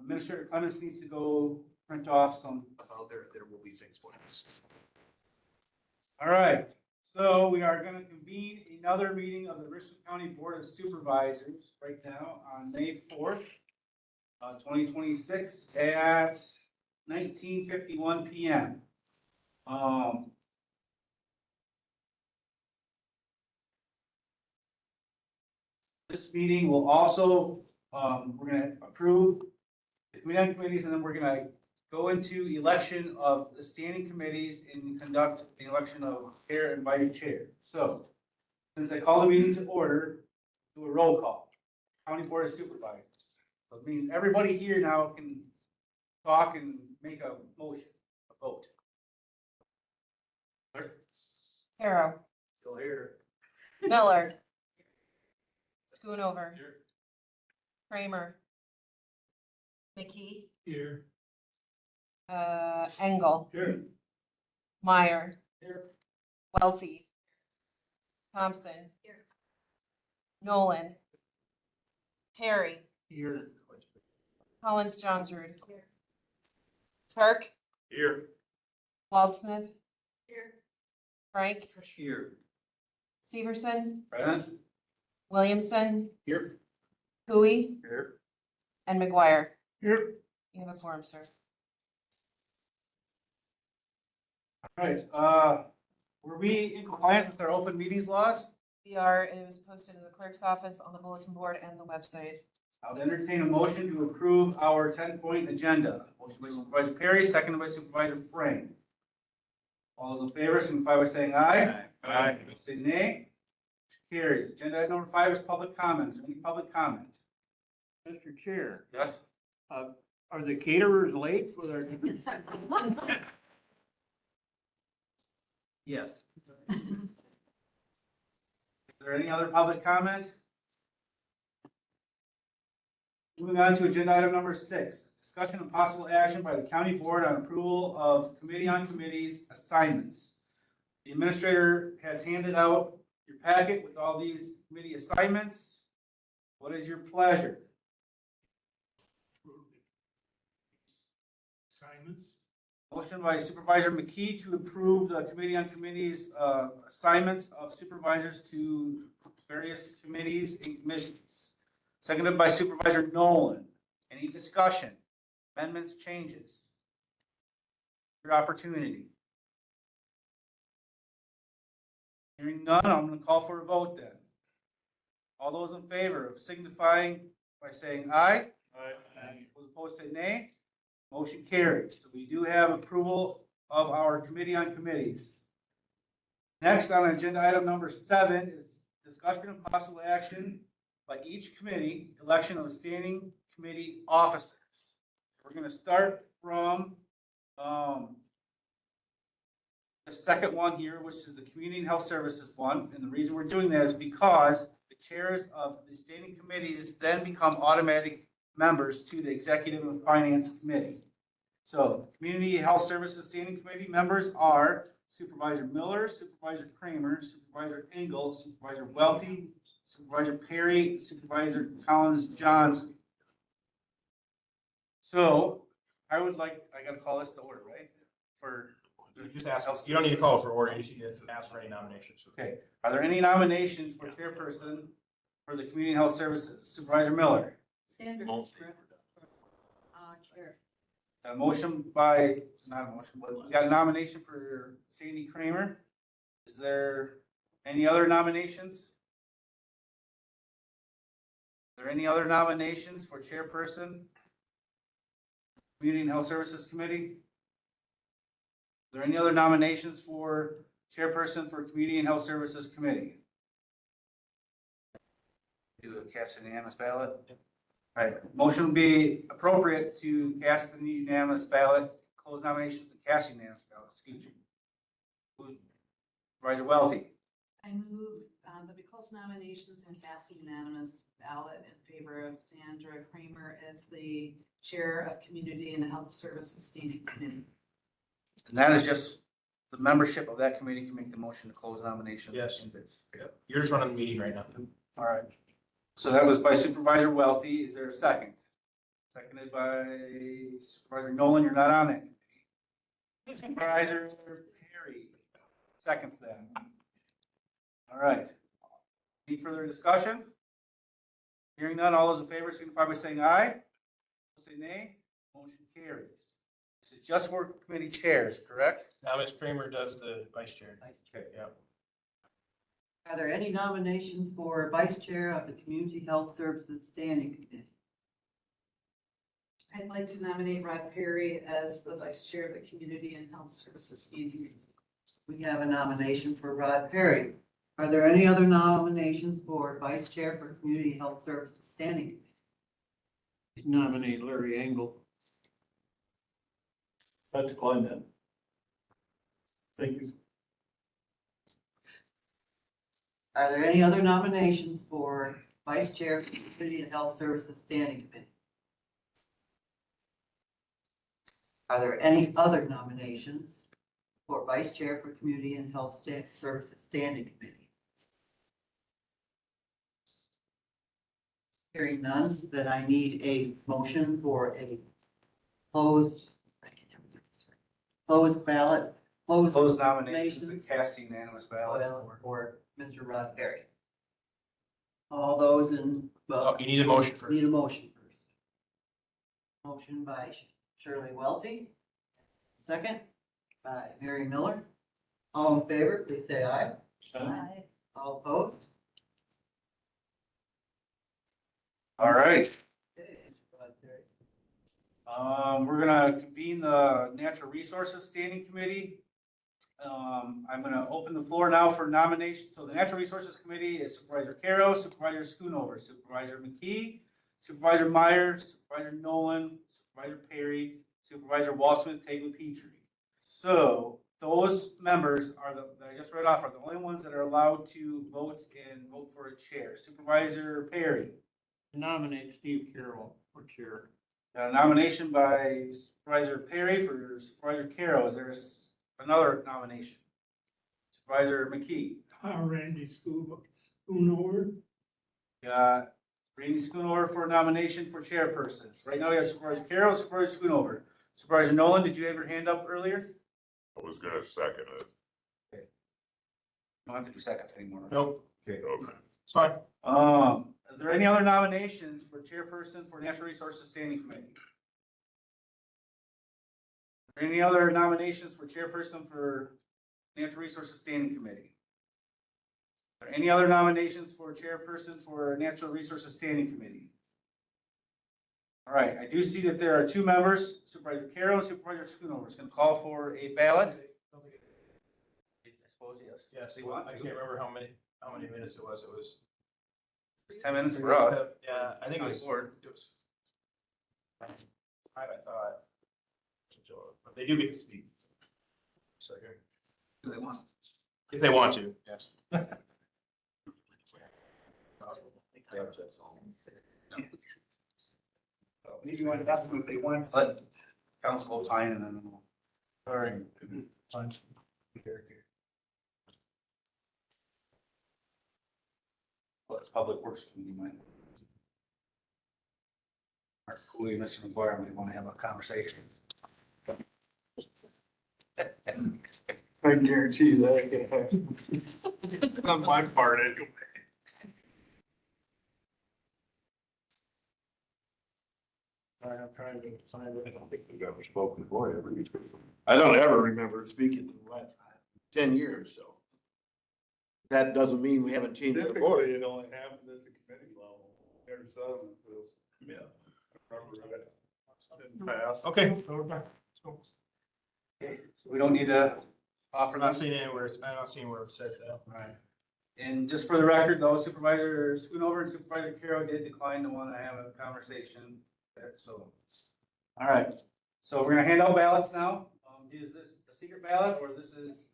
Administrator Clemens needs to go print off some. There will be things for us. All right, so we are going to convene another meeting of the Richland County Board of Supervisors right now on May 4th, 2026 at 19:51 p.m. This meeting will also, we're going to approve the committee on committees, and then we're going to go into election of the standing committees and conduct the election of chair and vice chair. So, since I call the meeting to order, do a roll call. County Board of Supervisors. So it means everybody here now can talk and make a motion, a vote. Clerk? Harrow, Still here. Miller, Schoonover, Kramer, McKee, Here. Engel, Here. Meyer, Welty, Thompson, Nolan, Harry, Here. Collins Johnsrud, Turk, Here. Waldsmith, Frank, Here. Severson, Present? Williamson, Here. Hui, Here. and McGuire. Here, You have a quorum, sir. All right, were we in compliance with our open meetings laws? We are, and it was posted in the clerk's office, on the bulletin board, and the website. I would entertain a motion to approve our 10-point agenda. Motion by Supervisor Perry, seconded by Supervisor Frank. All those in favor, signify by saying aye. Aye. Say nay. Motion carries. Agenda item number 5 is public comments. Any public comment? Mr. Chair, Yes? are the caterers late for their? Yes. Is there any other public comment? Moving on to agenda item number 6, discussion and possible action by the county board on approval of committee on committees assignments. The administrator has handed out your packet with all these committee assignments. What is your pleasure? Assignments? Motion by Supervisor McKee to approve the committee on committees, assignments of supervisors to various committees and commissions. Seconded by Supervisor Nolan. Any discussion? Amendments, changes? Your opportunity. Hearing none, I'm going to call for a vote then. All those in favor of signifying by saying aye. Aye. Those opposed say nay. Motion carries. So we do have approval of our committee on committees. Next on agenda item number 7 is discussion and possible action by each committee, election of standing committee officers. We're going to start from the second one here, which is the Community and Health Services one. And the reason we're doing that is because the chairs of the standing committees then become automatic members to the Executive and Finance Committee. So Community Health Services Standing Committee members are Supervisor Miller, Supervisor Kramer, Supervisor Engel, Supervisor Welty, Supervisor Perry, Supervisor Collins Johnson. So I gotta call this to order, right? You just ask, you don't need to call for order, you should just ask for any nominations. Okay, are there any nominations for chairperson for the Community Health Services? Supervisor Miller. Sandra. Chair. A motion by, not a motion, but we got a nomination for Sandy Kramer. Is there any other nominations? Are there any other nominations for chairperson? Community and Health Services Committee? Are there any other nominations for chairperson for Community and Health Services Committee? Do a cast a unanimous ballot? All right, motion would be appropriate to cast the unanimous ballot, close nominations and cast unanimous ballot, excuse me. Supervisor Welty. I move that we close nominations and cast a unanimous ballot in favor of Sandra Kramer as the Chair of Community and Health Services Standing Committee. And that is just, the membership of that committee can make the motion to close nominations. Yes. Yeah. You're just running the meeting right now. All right. So that was by Supervisor Welty. Is there a second? Seconded by Supervisor Nolan. You're not on that committee. Supervisor Perry seconds that. All right. Any further discussion? Hearing none, all those in favor signify by saying aye. Say nay. Motion carries. This is just for committee chairs, correct? Now Ms. Kramer does the vice chair. Okay. Yeah. Are there any nominations for Vice Chair of the Community Health Services Standing Committee? I'd like to nominate Rod Perry as the Vice Chair of the Community and Health Services Standing Committee. We have a nomination for Rod Perry. Are there any other nominations for Vice Chair for Community Health Services Standing Committee? Nominate Larry Engel. I decline that. Thank you. Are there any other nominations for Vice Chair for Community and Health Services Standing Committee? Are there any other nominations for Vice Chair for Community and Health Services Standing Committee? Hearing none, then I need a motion for a closed ballot, Close nominations and cast unanimous ballot. for Mr. Rod Perry. All those in, Oh, well, you need a motion first. need a motion first. Motion by Shirley Welty. Second by Mary Miller. All in favor, please say aye. Aye. All opposed? All right. Okay, Mr. Rod Perry. We're gonna convene the Natural Resources Standing Committee. I'm gonna open the floor now for nominations. So the Natural Resources Committee is Supervisor Caro, Supervisor Schoonover, Supervisor McKee, Supervisor Meyer, Supervisor Nolan, Supervisor Perry, Supervisor Walsmith, Tagle Petrie. So those members are that I just read off are the only ones that are allowed to vote for a chair. Supervisor Perry. Nominate Steve Carroll for chair. Got a nomination by Supervisor Perry for Supervisor Carroll. Is there another nomination? Supervisor McKee. Randy Schoonover. Got Randy Schoonover for a nomination for chairperson. So right now we have Supervisor Carroll, Supervisor Schoonover. Supervisor Nolan, did you have your hand up earlier? I was gonna second it. Don't have to do seconds anymore. Nope. Okay. It's fine. Are there any other nominations for chairperson for Natural Resources Standing Committee? Are there any other nominations for chairperson for Natural Resources Standing Committee? Are there any other nominations for chairperson for Natural Resources Standing Committee? All right, I do see that there are two members, Supervisor Carroll and Supervisor Schoonover. It's going to call for a ballot. I suppose, yes. Yes, They want I to. can't remember how many minutes it was. It was. It's 10 minutes for us. Yeah, I think it was. Board. It was. I thought. But they do get to speak. So here. Do they want? If they want to, yes. Maybe you want to ask them if they want. Let council opine and then we'll. All right. Fine. Well, it's Public Works Committee, might. Or we, Mr. McGuire, we want to have a conversation. I guarantee you that ain't gonna happen. On my part, anyway. I'm trying to find I it. don't think we've ever spoken before, ever. I don't ever remember speaking in the last 10 years, so. That doesn't mean we haven't changed our board. Typically, it only happens at the committee level. There's some, Yeah. in the past. Okay. Okay, so we don't need to offer I'm that. not seeing anywhere, I'm not seeing where it says that. Right. And just for the record, though, Supervisor Schoonover and Supervisor Carroll did decline to want to have a conversation. So, all right. So we're gonna hand out ballots now. Is this a secret ballot or this is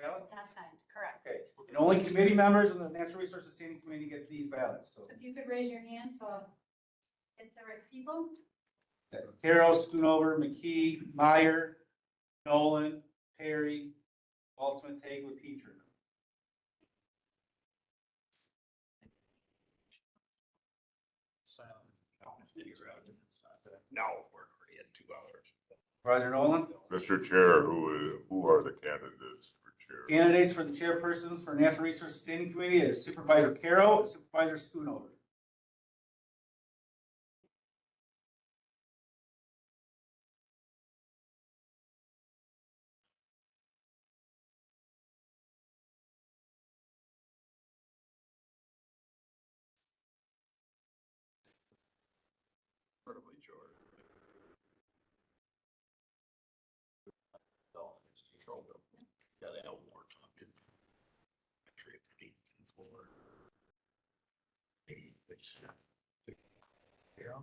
ballot? That's fine, correct. Okay. And only committee members of the Natural Resources Standing Committee get these ballots. So If you could raise your hand, so it's the right people. Carroll, Schoonover, McKee, Meyer, Nolan, Perry, Waltzman, Tagle, Petrie. No, we're already at 2 hours. Supervisor Nolan? Mr. Chair, who are the candidates for chair? Candidates for the chairpersons for Natural Resources Standing Committee is Supervisor Carroll and Supervisor Schoonover. Incredibly short. Gotta have more time. Yeah.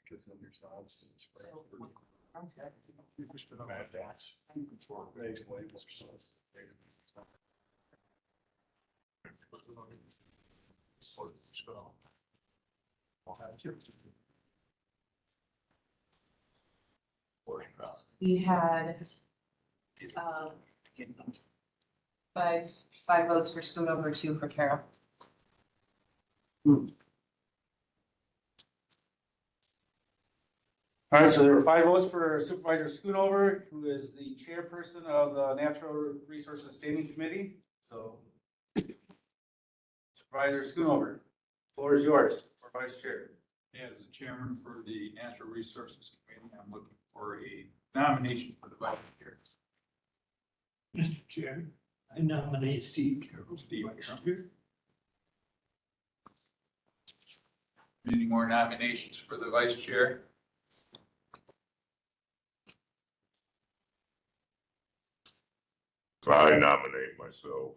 Because of your size. We had, five votes for Schoonover, 2 for Carroll. All right, so there were 5 votes for Supervisor Schoonover, who is the chairperson of the Natural Resources Standing Committee. So Supervisor Schoonover, floor is yours for vice chair. As the chairman for the Natural Resources Committee, I'm looking for a nomination for the vice chair. Mr. Chair, I nominate Steve Carroll. Steve Carroll. Any more nominations for the vice chair? I nominate myself.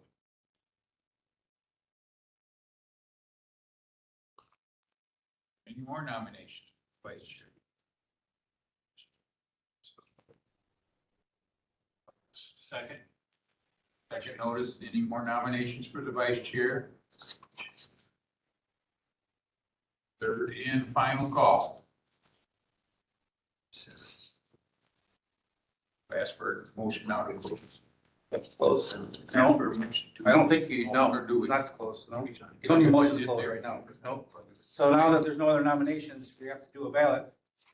Any more nominations, vice chair? Second. Second notice, any more nominations for the vice chair? Third and final call. Ask for motion now to close. Close. Ask for a motion to- I don't think you, no, Or do we? not to close, no. You don't need a motion to close right now, no. So now that there's no other nominations, we have to do a ballot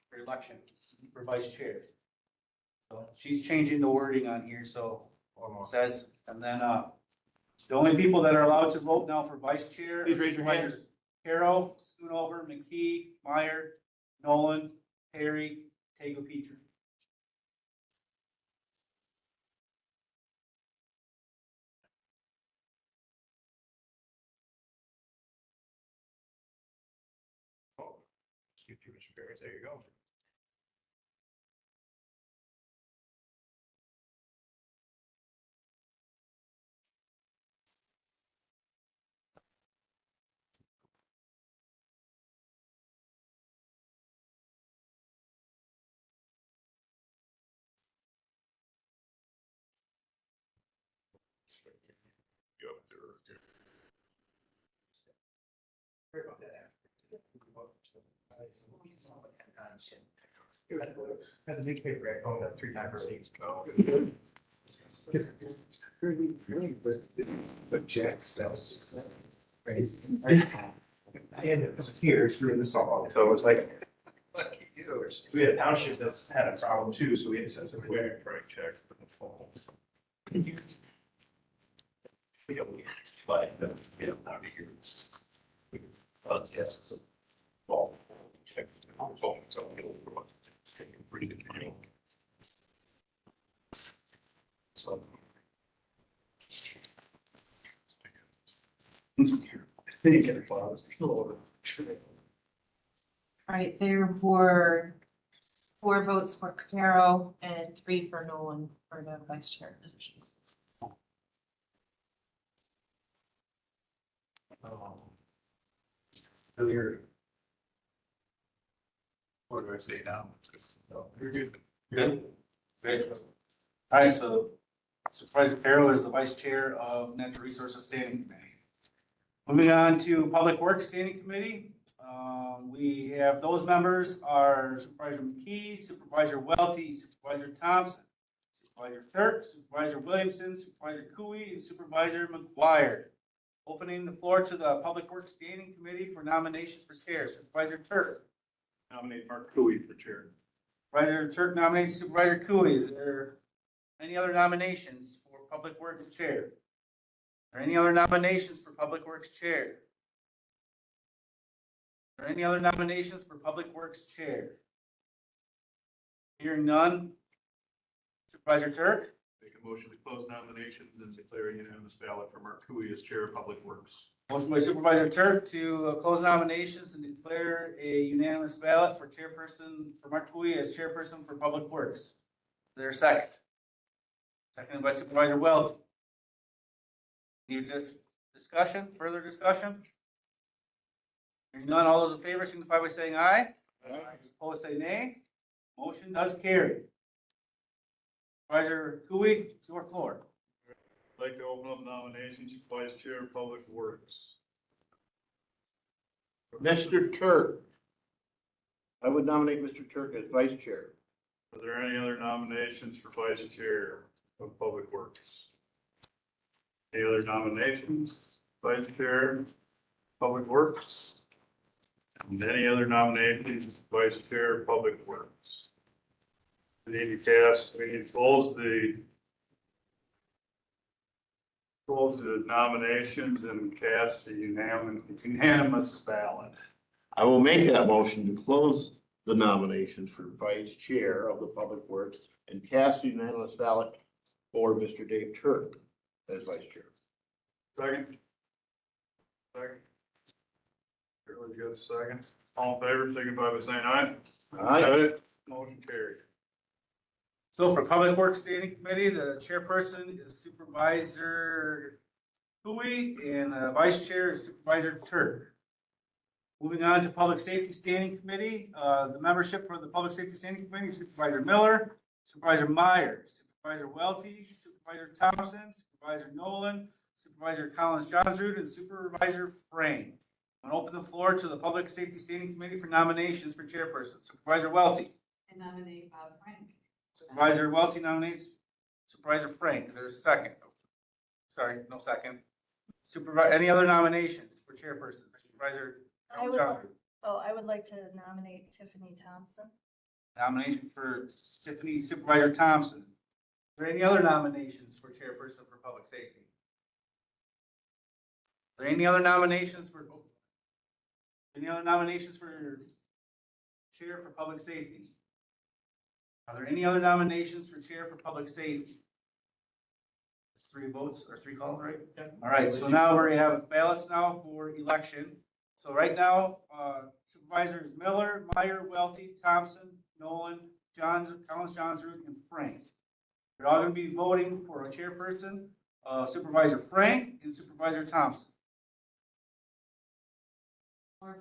for election for vice chair. So she's changing the wording on here, so it says, and then, the only people that are allowed to vote now for vice chair. Please raise your hand. Carroll, Schoonover, McKee, Meyer, Nolan, Perry, Tago Petrie. Excuse me, Mr. Barrett, there you go. Be up there. Had the newspaper at home that 3 times a week. But Jack's, that was crazy. I had it was here through the song, so it was like, lucky you. We had a township that had a problem too, so we had to send somebody We there. can probably check for the phones. We don't get, but, you know, out of here. But, yes, so, well, check the phone, so it'll, take a pretty good time. So. Then you get a pause. All right, there were 4 votes for Cotero and 3 for Nolan for the vice chair positions. Earlier. What do I say now? No, you're good. Good. Great. All right, so Supervisor Carroll is the vice chair of Natural Resources Standing Committee. Moving on to Public Works Standing Committee, we have those members are Supervisor McKee, Supervisor Welty, Supervisor Thompson, Supervisor Turk, Supervisor Williamson, Supervisor Cooey, and Supervisor McGuire. Opening the floor to the Public Works Standing Committee for nominations for chair. Supervisor Turk. Nominate Mark Cooey for chair. Supervisor Turk nominates Supervisor Cooey. Is there any other nominations for Public Works Chair? Are any other nominations for Public Works Chair? Are any other nominations for Public Works Chair? Hearing none. Supervisor Turk, Make a motion to close nominations and declare a unanimous ballot for Mark Cooey as Chair of Public Works. motion by Supervisor Turk to close nominations and declare a unanimous ballot for chairperson, for Mark Cooey as chairperson for Public Works. Is there a second? Seconded by Supervisor Welty. Any discussion, further discussion? Hearing none, all those in favor signify by saying aye. Aye. Opposed, say nay. Motion does carry. Supervisor Cooey, it's your floor. I'd like to open up nominations for Vice Chair of Public Works. Mr. Turk. I would nominate Mr. Turk as vice chair. Are there any other nominations for Vice Chair of Public Works? Any other nominations, Vice Chair, Public Works? And any other nominations, Vice Chair, Public Works? We need to cast, we need to close the nominations and cast a unanimous ballot. I will make that motion to close the nominations for vice chair of the Public Works and cast a unanimous ballot for Mr. Dave Turk as vice chair. Second? Second. Shirley's got the second. All in favor, signify by saying aye. Aye. Motion carried. So for Public Works Standing Committee, the chairperson is Supervisor Hui and the vice chair is Supervisor Turk. Moving on to Public Safety Standing Committee, the membership for the Public Safety Standing Committee, Supervisor Miller, Supervisor Myers, Supervisor Welty, Supervisor Thompson, Supervisor Nolan, Supervisor Collins Johnsrud, and Supervisor Frame. I'm going to open the floor to the Public Safety Standing Committee for nominations for chairperson. Supervisor Welty. I nominate Bob Frank. Supervisor Welty nominates Supervisor Frank. Is there a second? Sorry, no second. Supervisor, any other nominations for chairperson? Supervisor I would, Johnsrud. I would like to nominate Tiffany Thompson. Nomination for Tiffany Supervisor Thompson. Are there any other nominations for chairperson for public safety? Are there any other nominations for chair for public safety? Are there any other nominations for chair for public safety? It's 3 votes or 3 calls, right? All right, so now we have ballots now for election. So right now, Supervisors Miller, Meyer, Welty, Thompson, Nolan, Collins Johnsrud, and Frank. You're all going to be voting for a chairperson, Supervisor Frank and Supervisor Thompson. Or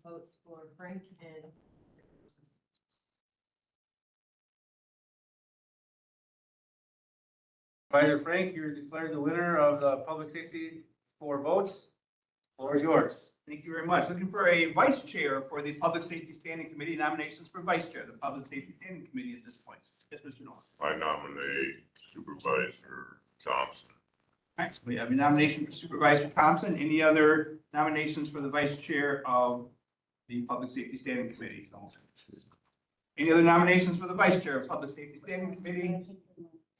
votes for Frank and. Supervisor Frank, you're declared the winner of the public safety 4 votes. Floor is yours. Thank you very much. Looking for a vice chair for the Public Safety Standing Committee. Nominations for vice chair of the Public Safety Standing Committee at this point. Yes, Mr. Nolan. I nominate Supervisor Thompson. Next, we have a nomination for Supervisor Thompson. Any other nominations for the vice chair of the Public Safety Standing Committee? Any other nominations for the vice chair of Public Safety Standing Committee?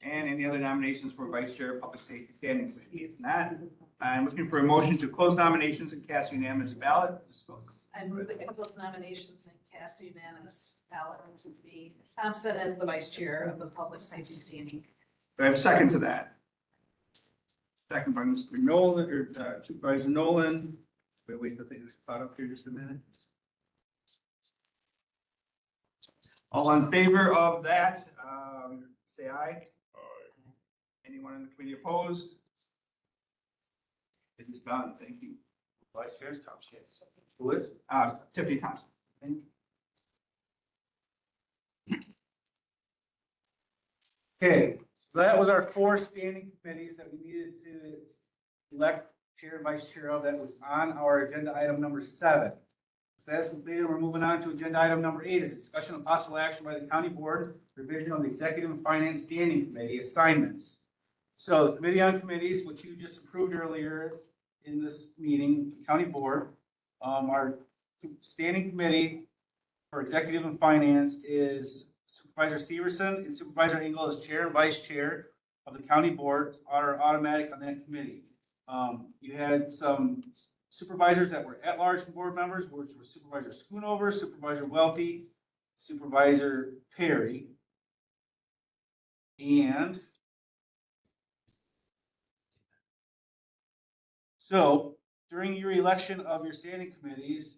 And any other nominations for vice chair of Public Safety Standing Committee? If not, I'm looking for a motion to close nominations and cast unanimous ballot. I move that we close nominations and cast a unanimous ballot to be Thompson as the vice chair of the Public Safety Standing. Do I have a second to that? Second by Mr. Nolan, or Supervisor Nolan. Wait till things caught up here just a minute. All in favor of that, say aye. Anyone in the committee opposed? It is done. Thank you. Vice Chair is Thompson. Who is? Tiffany Thompson. Thank you. Okay, so that was our 4 standing committees that we needed to elect chair and vice chair of. That was on our agenda item number 7. So that's completed. We're moving on to agenda item number 8 is discussion of possible action by the county board, revision of the executive and finance standing committee assignments. So the committee on committees, which you just approved earlier in this meeting, the county board, our standing committee for executive and finance is Supervisor Severson and Supervisor Engel as chair and vice chair of the county board are automatic on that committee. You had some supervisors that were at-large board members, which were Supervisor Schoonover, Supervisor Welty, Supervisor Perry, and so during your election of your standing committees,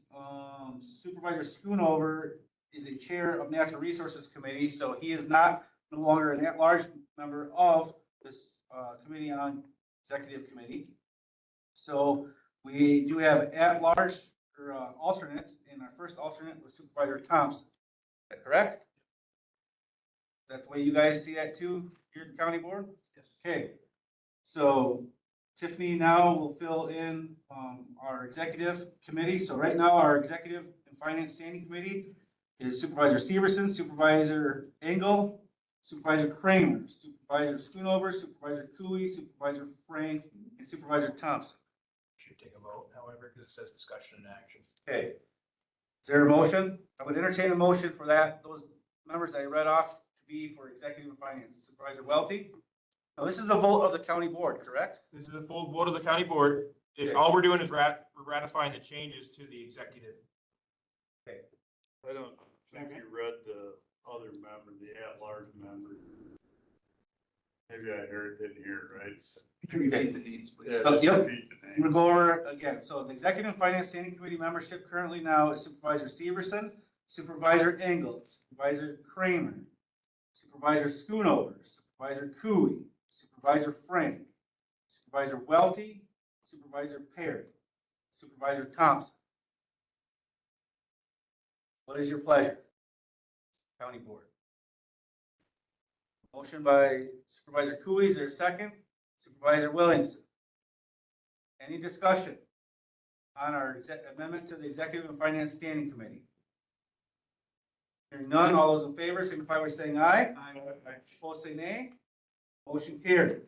Supervisor Schoonover is a chair of Natural Resources Committee, so he is no longer an at-large member of this committee on executive committee. So we do have at-large or alternates, and our first alternate was Supervisor Thompson. Is that correct? Is that the way you guys see that too, here at the county board? Yes. Okay, so Tiffany now will fill in our executive committee. So right now, our executive and finance standing committee is Supervisor Severson, Supervisor Engel, Supervisor Kramer, Supervisor Schoonover, Supervisor Cooey, Supervisor Frank, and Supervisor Thompson. Should take a vote, however, because it says discussion and action. Okay. Is there a motion? I would entertain a motion for that, those members I read off to be for executive and finance. Supervisor Welty? Now, this is a vote of the county board, correct? This is a full vote of the county board. All we're doing is we're ratifying the changes to the executive. I don't think you read the other member, the at-large member. Maybe I heard it here, right? Repeat the names, please. Yeah, Oh, just yep. repeat the I'm name. gonna go over again. So the Executive and Finance Standing Committee membership currently now is Supervisor Severson, Supervisor Engel, Supervisor Kramer, Supervisor Schoonover, Supervisor Cooey, Supervisor Frank, Supervisor Welty, Supervisor Perry, Supervisor Thompson. What is your pleasure? County Board. Motion by Supervisor Cooey, is there a second? Supervisor Williamson. Any discussion on our amendment to the Executive and Finance Standing Committee? Hearing none, all those in favor signify by saying aye. Aye. Opposed, say nay. Motion carried.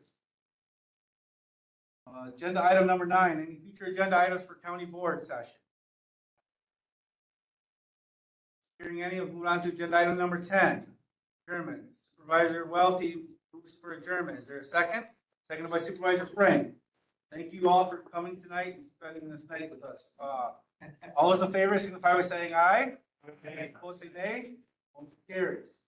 Agenda item number 9, any future agenda items for county board session? Hearing any, we'll move on to agenda item number 10. Adjournment. Supervisor Welty moves for adjournment. Is there a second? Seconded by Supervisor Frank. Thank you all for coming tonight and spending this night with us. All those in favor signify by saying aye. Opposed, say nay. Motion carries.